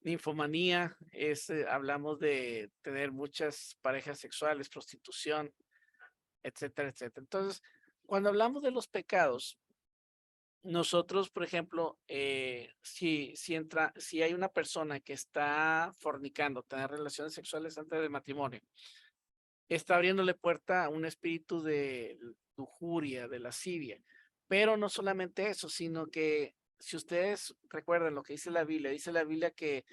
Ninfomanía hablamos de tener muchas parejas sexuales, prostitución, etcétera, etcétera. Entonces, cuando hablamos de los pecados, nosotros, por ejemplo, si hay una persona que está fornicando, tener relaciones sexuales antes del matrimonio, está abriéndole puerta a un espíritu de lujuria, de lascivia. Pero no solamente eso, sino que si ustedes recuerdan lo que dice la Biblia que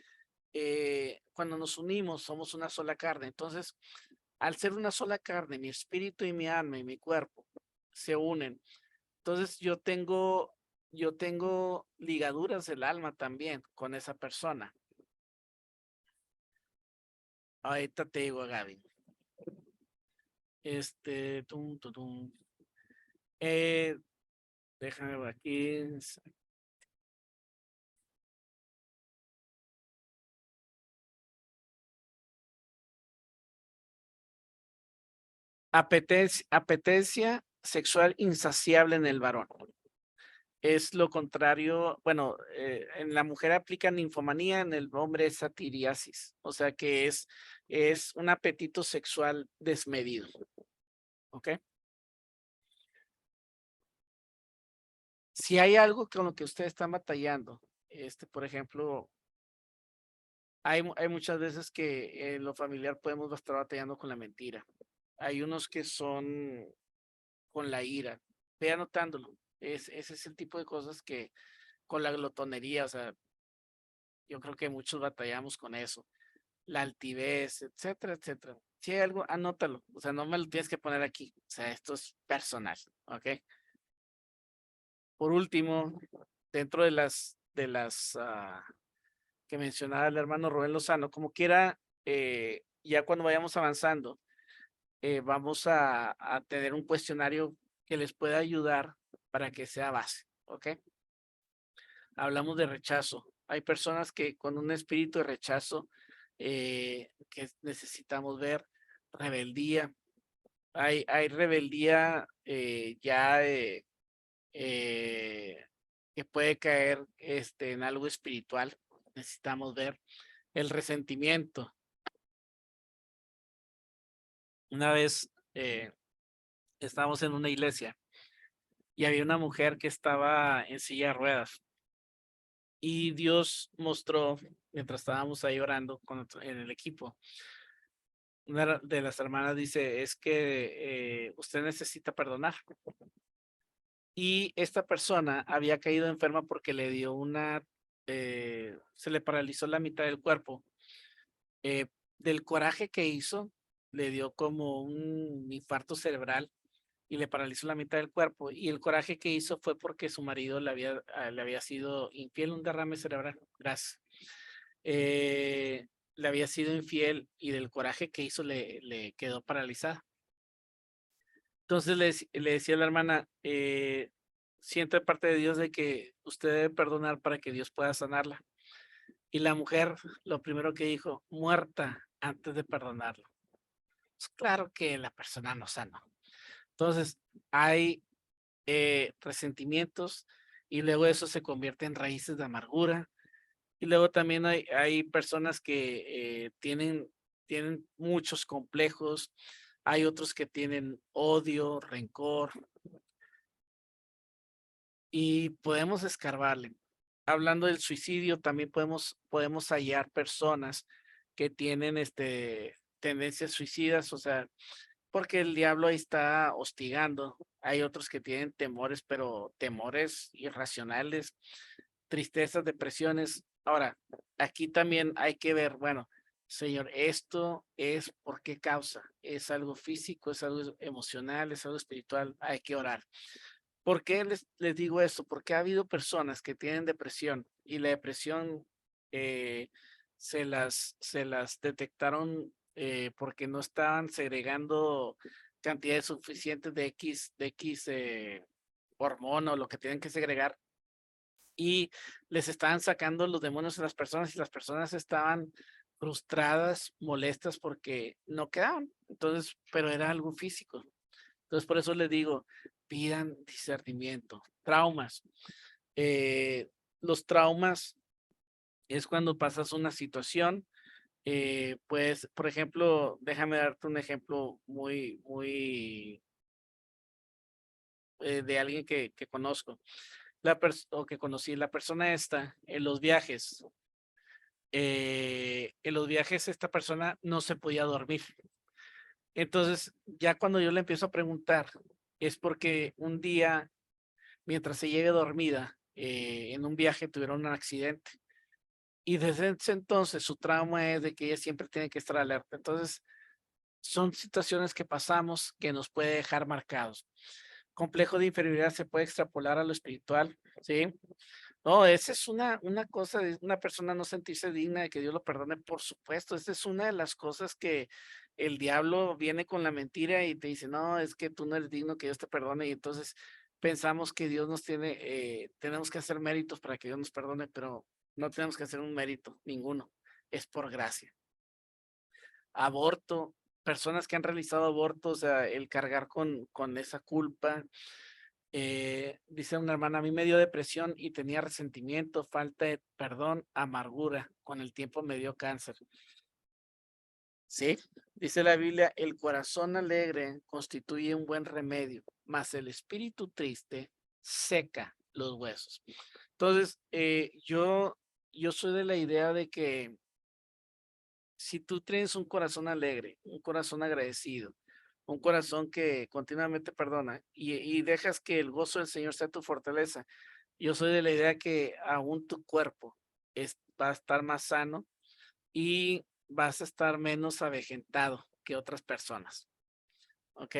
cuando nos unimos somos una sola carne. Entonces, al ser una sola carne, mi espíritu y mi alma y mi cuerpo se unen. Entonces, yo tengo ligaduras del alma también con esa persona. Ahorita te digo, Gaby. Tum, tum, tum. Eh, Déjame ver aquí. Apetencia sexual insaciable en el varón. Es lo contrario, bueno, en la mujer aplica ninfomanía, en el hombre es satiriasis, o sea que es un apetito sexual desmedido, ¿ok? Si hay algo con lo que ustedes están batallando, por ejemplo, hay muchas veces que en lo familiar podemos estar batallando con la mentira. Hay unos que son con la ira. Ve anotándolo. Ese es el tipo de cosas que con la glotonería, o sea, yo creo que muchos batallamos con eso. La altivez, etcétera, etcétera. Si hay algo, anótalo. O sea, no me lo tienes que poner aquí. O sea, esto es personal, ¿ok? Por último, dentro de las que mencionaba el hermano Rubén Lozano, como quiera, ya cuando vayamos avanzando, vamos a tener un cuestionario que les pueda ayudar para que sea base, ¿ok? Hablamos de rechazo. Hay personas que con un espíritu de rechazo que necesitamos ver, rebeldía. Hay rebeldía ya que puede caer en algo espiritual. Necesitamos ver el resentimiento. Una vez estábamos en una iglesia y había una mujer que estaba en silla de ruedas y Dios mostró, mientras estábamos ahí orando en el equipo, una de las hermanas dice, es que usted necesita perdonar. Y esta persona había caído enferma porque le dio se le paralizó la mitad del cuerpo. Del coraje que hizo, le dio como un infarto cerebral y le paralizó la mitad del cuerpo. Y el coraje que hizo fue porque su marido le había sido infiel, un derrame cerebral. Gracias. Le había sido infiel y del coraje que hizo le quedó paralizada. Entonces le decía a la hermana, siento de parte de Dios de que usted debe perdonar para que Dios pueda sanarla. Y la mujer, lo primero que dijo, muerta antes de perdonarlo. Pues claro que la persona no sanó. Entonces, hay resentimientos y luego eso se convierte en raíces de amargura. Y luego también hay personas que tienen muchos complejos, hay otros que tienen odio, rencor, y podemos escarbarle. Hablando del suicidio, también podemos hallar personas que tienen tendencias suicidas, o sea, porque el diablo ahí está hostigando. Hay otros que tienen temores, pero temores irracionales, tristezas, depresiones. Ahora, aquí también hay que ver, bueno, Señor, esto es por qué causa. ¿Es algo físico, es algo emocional, es algo espiritual? Hay que orar. ¿Por qué les digo esto? Porque ha habido personas que tienen depresión y la depresión eh, se las detectaron porque no estaban segregando cantidades suficientes de X hormona o lo que tienen que segregar, y les estaban sacando los demonios a las personas y las personas estaban frustradas, molestas porque no quedaban. Entonces, pero era algo físico. Entonces, por eso les digo, pidan discernimiento. Traumas. Los traumas es cuando pasas una situación, pues, por ejemplo, déjame darte un ejemplo muy de alguien que conozco, o que conocí. La persona esta, en los viajes esta persona no se podía dormir. Entonces, ya cuando yo le empiezo a preguntar, es porque un día mientras se llegue dormida, en un viaje tuvieron un accidente. Y desde ese entonces su trauma es de que ella siempre tiene que estar alerta. Entonces, son situaciones que pasamos que nos puede dejar marcados. Complejo de inferioridad se puede extrapolar a lo espiritual, ¿sí? No, esa es una cosa de una persona no sentirse digna de que Dios lo perdone, por supuesto. Esa es una de las cosas que el diablo viene con la mentira y te dice, no, es que tú no eres digno que Dios te perdone. Y entonces pensamos que Dios tenemos que hacer méritos para que Dios nos perdone, pero no tenemos que hacer un mérito, ninguno. Es por gracia. Aborto, personas que han realizado abortos, o sea, el cargar con esa culpa. Dice una hermana, a mí me dio depresión y tenía resentimiento, falta de perdón, amargura. Con el tiempo me dio cáncer. Sí, dice la Biblia, el corazón alegre constituye un buen remedio, mas el espíritu triste seca los huesos. Entonces, yo soy de la idea de que si tú tienes un corazón alegre, un corazón agradecido, un corazón que continuamente perdona y dejas que el gozo del Señor sea tu fortaleza, yo soy de la idea que aún tu cuerpo va a estar más sano y vas a estar menos avejentado que otras personas, ¿ok?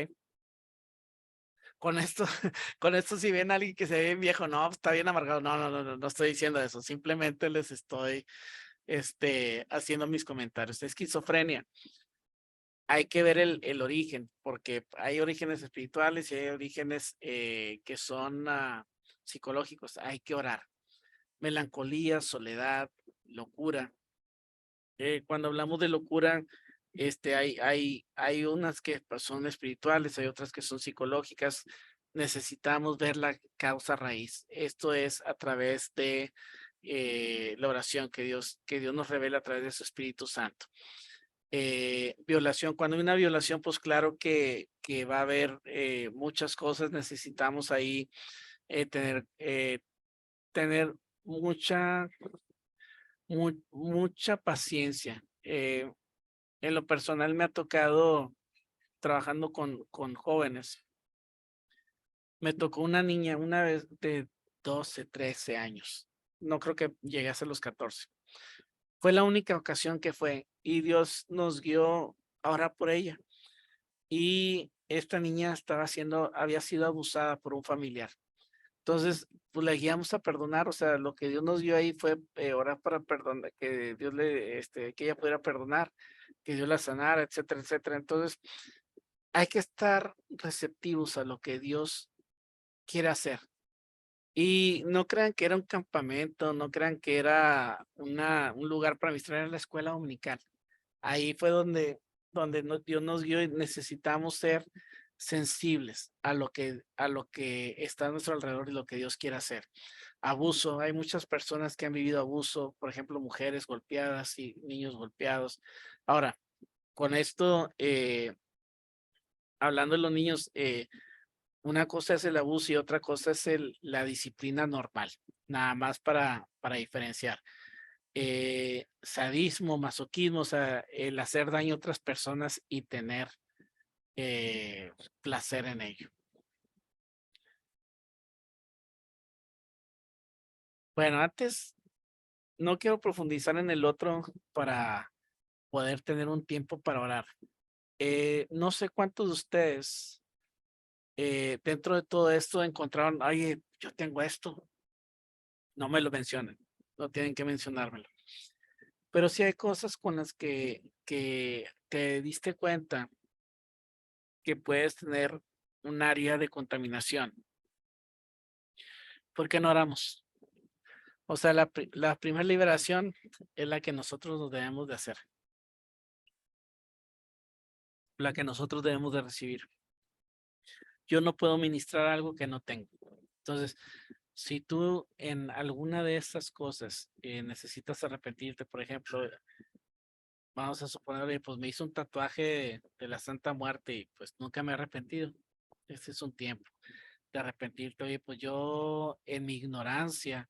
Con esto, con esto si ven a alguien que se ve bien viejo, no, está bien amargado, no estoy diciendo eso, simplemente les estoy haciendo mis comentarios. Esquizofrenia. Hay que ver el origen, porque hay orígenes espirituales y hay orígenes que son psicológicos. Hay que orar. Melancolía, soledad, locura. Cuando hablamos de locura, hay unas que pues, son espirituales, hay otras que son psicológicas. Necesitamos ver la causa raíz. Esto es a través de la oración que Dios nos revela a través de su Espíritu Santo. Violación, cuando hay una violación, pues claro que va a haber muchas cosas. Necesitamos ahí tener mucha, mucha paciencia. En lo personal me ha tocado trabajando con jóvenes. Me tocó una niña una vez de 12, 13 años. No creo que llegase a los 14. Fue la única ocasión que fue y Dios nos guió ahora por ella. Y esta niña había sido abusada por un familiar. Entonces, pues la guiamos a perdonar, o sea, lo que Dios nos dio ahí fue orar para perdonar, que Dios que ella pudiera perdonar, que Dios la sanara, etcétera, etcétera. Entonces, hay que estar receptivos a lo que Dios quiere hacer. Y no crean que era un campamento, no crean que era un lugar para ministrar en la escuela dominical. Ahí fue donde Dios nos dio y necesitamos ser sensibles a lo que está a nuestro alrededor y lo que Dios quiere hacer. Abuso, hay muchas personas que han vivido abuso, por ejemplo, mujeres golpeadas y niños golpeados. Ahora, con esto hablando de los niños, una cosa es el abuso y otra cosa es la disciplina normal, nada más para diferenciar. Sadismo, masoquismo, o sea, el hacer daño a otras personas y tener placer en ello. Bueno, antes no quiero profundizar en el otro para poder tener un tiempo para orar. No sé cuántos de ustedes dentro de todo esto encontraron, oye, yo tengo esto, no me lo mencionen, no tienen que mencionármelo. Pero sí hay cosas con las que te diste cuenta que puedes tener un área de contaminación. ¿Por qué no oramos? O sea, la primera liberación es la que nosotros nos debemos de hacer, la que nosotros debemos de recibir. Yo no puedo ministrar algo que no tengo. Entonces, si tú en alguna de estas cosas necesitas arrepentirte, por ejemplo, vamos a suponer, oye, pues me hizo un tatuaje de la Santa Muerte y pues nunca me he arrepentido. Este es un tiempo de arrepentirte. Oye, pues yo en mi ignorancia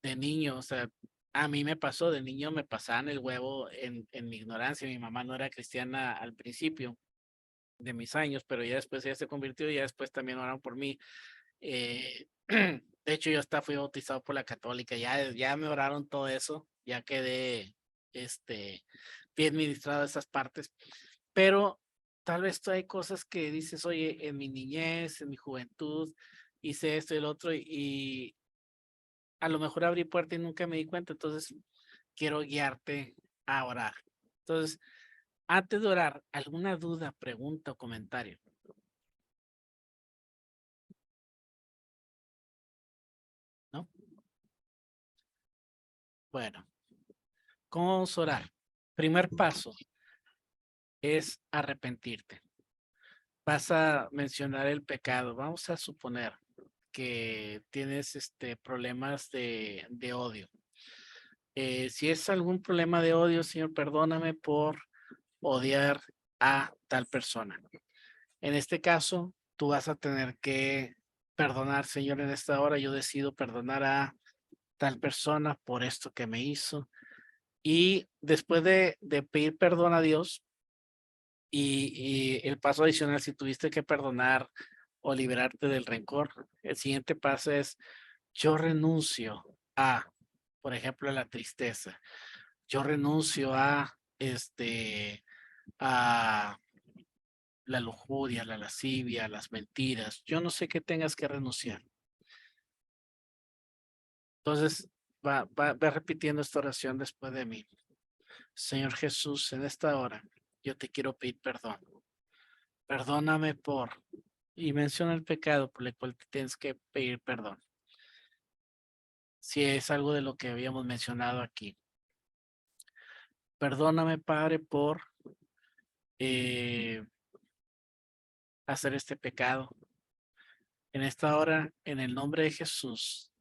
de niño, o sea, a mí me pasó, de niño me pasaban el huevo en mi ignorancia. Mi mamá no era cristiana al principio de mis años, pero ya después ella se convirtió y ya después también oraron por mí. De hecho, yo hasta fui bautizado por la católica, ya me oraron todo eso, ya quedé bien ministrado esas partes, pero tal vez tú hay cosas que dices, oye, en mi niñez, en mi juventud, hice esto y el otro, y a lo mejor abrí puerta y nunca me di cuenta, entonces quiero guiarte a orar. Entonces, antes de orar, ¿alguna duda, pregunta o comentario? ¿No? Bueno, ¿cómo vamos a orar? Primer paso es arrepentirte. Vas a mencionar el pecado. Vamos a suponer que tienes problemas de odio. Si es algún problema de odio, Señor, perdóname por odiar a tal persona. En este caso, tú vas a tener que perdonar, Señor, en esta hora. Yo decido perdonar a tal persona por esto que me hizo. Y después de pedir perdón a Dios, y el paso adicional, si tuviste que perdonar o liberarte del rencor, el siguiente paso es, yo renuncio a, por ejemplo, la tristeza. Yo renuncio a la lujuria, la lascivia, las mentiras. Yo no sé qué tengas que renunciar. Entonces, va repitiendo esta oración después de mí. Señor Jesús, en esta hora, yo te quiero pedir perdón. Perdóname y menciona el pecado por el cual te tienes que pedir perdón. Si es algo de lo que habíamos mencionado aquí. Perdóname, Padre, por eh, hacer este pecado. En esta hora, en el nombre de Jesús,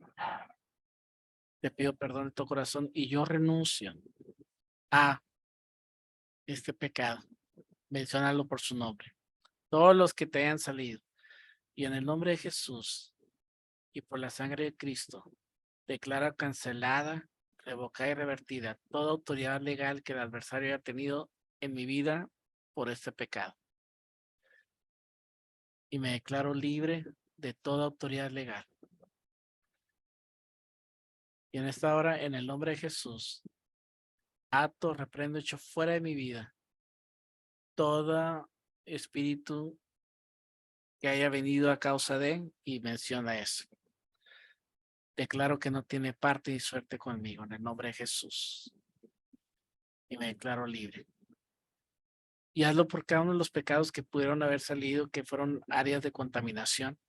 te pido perdón en tu corazón y yo renuncio a este pecado. Menciónalo por su nombre. Todos los que te hayan salido. Y en el nombre de Jesús y por la sangre de Cristo, declara cancelada, revocada y revertida toda autoridad legal que el adversario haya tenido en mi vida por este pecado. Y me declaro libre de toda autoridad legal. Y en esta hora, en el nombre de Jesús, ato, reprendo, echo fuera de mi vida todo espíritu que haya venido a causa de, y menciona eso. Declaro que no tiene parte ni suerte conmigo en el nombre de Jesús. Y me declaro libre. Y hazlo por cada uno de los pecados que pudieron haber salido, que fueron áreas de contaminación.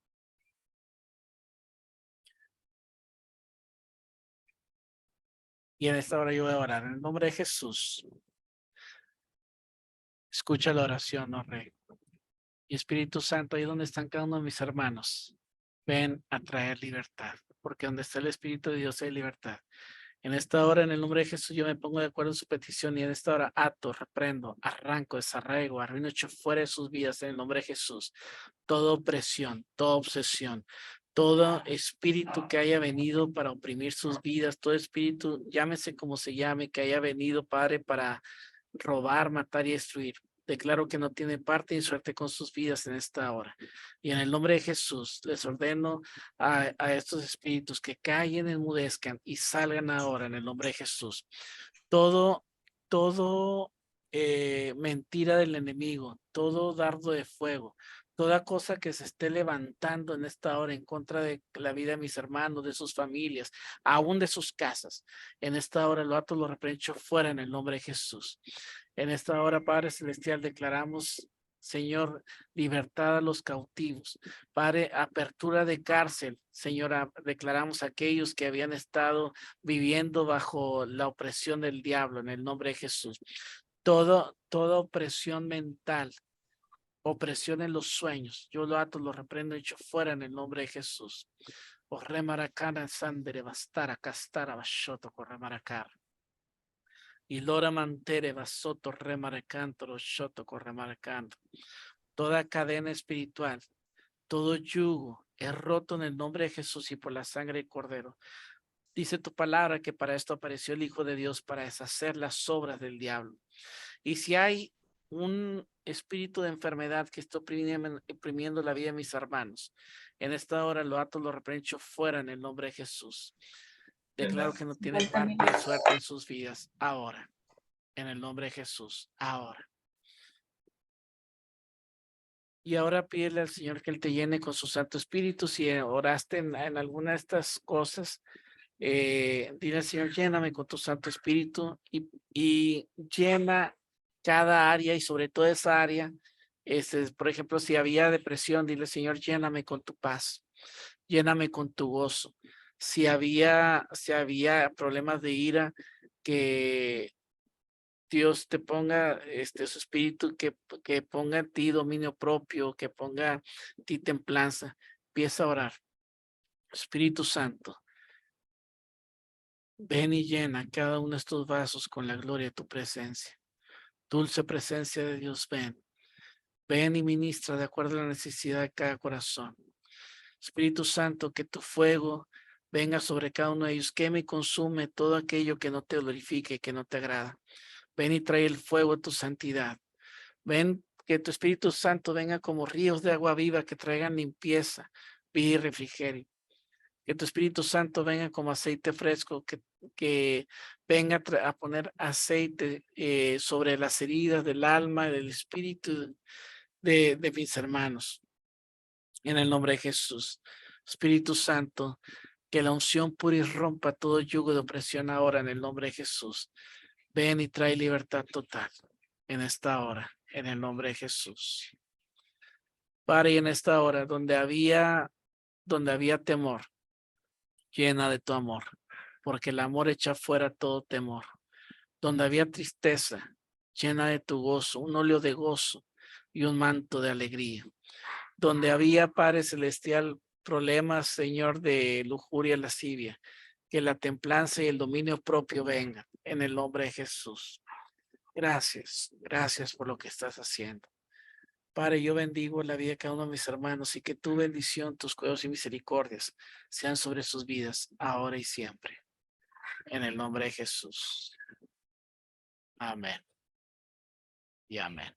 Y en esta hora yo voy a orar en el nombre de Jesús. Escucha la oración, oh Rey. Y Espíritu Santo, ahí donde están cada uno de mis hermanos, ven a traer libertad. Porque donde está el Espíritu de Dios hay libertad. En esta hora, en el nombre de Jesús, yo me pongo de acuerdo en su petición y en esta hora ato, reprendo, arranco, desarraigo, arruino, echo fuera de sus vidas en el nombre de Jesús. Toda opresión, toda obsesión, todo espíritu que haya venido para oprimir sus vidas, todo espíritu, llámese como se llame, que haya venido, Padre, para robar, matar y destruir. Declaro que no tiene parte ni suerte con sus vidas en esta hora. Y en el nombre de Jesús les ordeno a estos espíritus que callen, enmudezcan y salgan ahora en el nombre de Jesús. Todo mentira del enemigo, todo dardo de fuego, toda cosa que se esté levantando en esta hora en contra de la vida de mis hermanos, de sus familias, aún de sus casas. En esta hora lo ato, lo reprecho fuera en el nombre de Jesús. En esta hora, Padre Celestial, declaramos, Señor, libertad a los cautivos. Padre, apertura de cárcel. Señora, declaramos a aquellos que habían estado viviendo bajo la opresión del diablo en el nombre de Jesús. Toda opresión mental, opresión en los sueños, yo lo ato, lo reprendo, echo fuera en el nombre de Jesús. O remaracana sandere bastara castara bashoto corremaracar. Y lora mantere basoto remaracanto lo shoto corremaracando. Toda cadena espiritual, todo yugo es roto en el nombre de Jesús y por la sangre del Cordero. Dice tu palabra que para esto apareció el Hijo de Dios, para deshacer las obras del diablo. Y si hay un espíritu de enfermedad que está oprimiendo la vida de mis hermanos, en esta hora lo ato, lo reprecho fuera en el nombre de Jesús. Declaro que no tiene parte ni suerte en sus vidas ahora, en el nombre de Jesús, ahora. Y ahora pídele al Señor que Él te llene con su Santo Espíritu. Si oraste en alguna de estas cosas, dile al Señor, lléname con tu Santo Espíritu y llena cada área y sobre todo esa área. Por ejemplo, si había depresión, dile, Señor, lléname con tu paz, lléname con tu gozo. Si había problemas de ira, que Dios te ponga su espíritu, que ponga en ti dominio propio, que ponga en ti templanza. Empieza a orar. Espíritu Santo, ven y llena cada uno de estos vasos con la gloria de tu presencia. Dulce presencia de Dios, ven. Ven y ministra de acuerdo a la necesidad de cada corazón. Espíritu Santo, que tu fuego venga sobre cada uno de ellos, queme y consume todo aquello que no te glorifique, que no te agrada. Ven y trae el fuego de tu santidad. Ven, que tu Espíritu Santo venga como ríos de agua viva que traigan limpieza, vida y refrigerio. Que tu Espíritu Santo venga como aceite fresco, que venga a poner aceite sobre las heridas del alma y del espíritu de mis hermanos. En el nombre de Jesús. Espíritu Santo, que la unción pura y rompa todo yugo de opresión ahora en el nombre de Jesús. Ven y trae libertad total en esta hora, en el nombre de Jesús. Padre, y en esta hora donde había temor, llena de tu amor, porque el amor echa fuera todo temor. Donde había tristeza, llena de tu gozo, un óleo de gozo y un manto de alegría. Donde había, Padre Celestial, problemas, Señor, de lujuria, lascivia, que la templanza y el dominio propio vengan en el nombre de Jesús. Gracias por lo que estás haciendo. Padre, yo bendigo la vida de cada uno de mis hermanos y que tu bendición, tus cuidados y misericordias sean sobre sus vidas, ahora y siempre. En el nombre de Jesús. Amén. Y amén.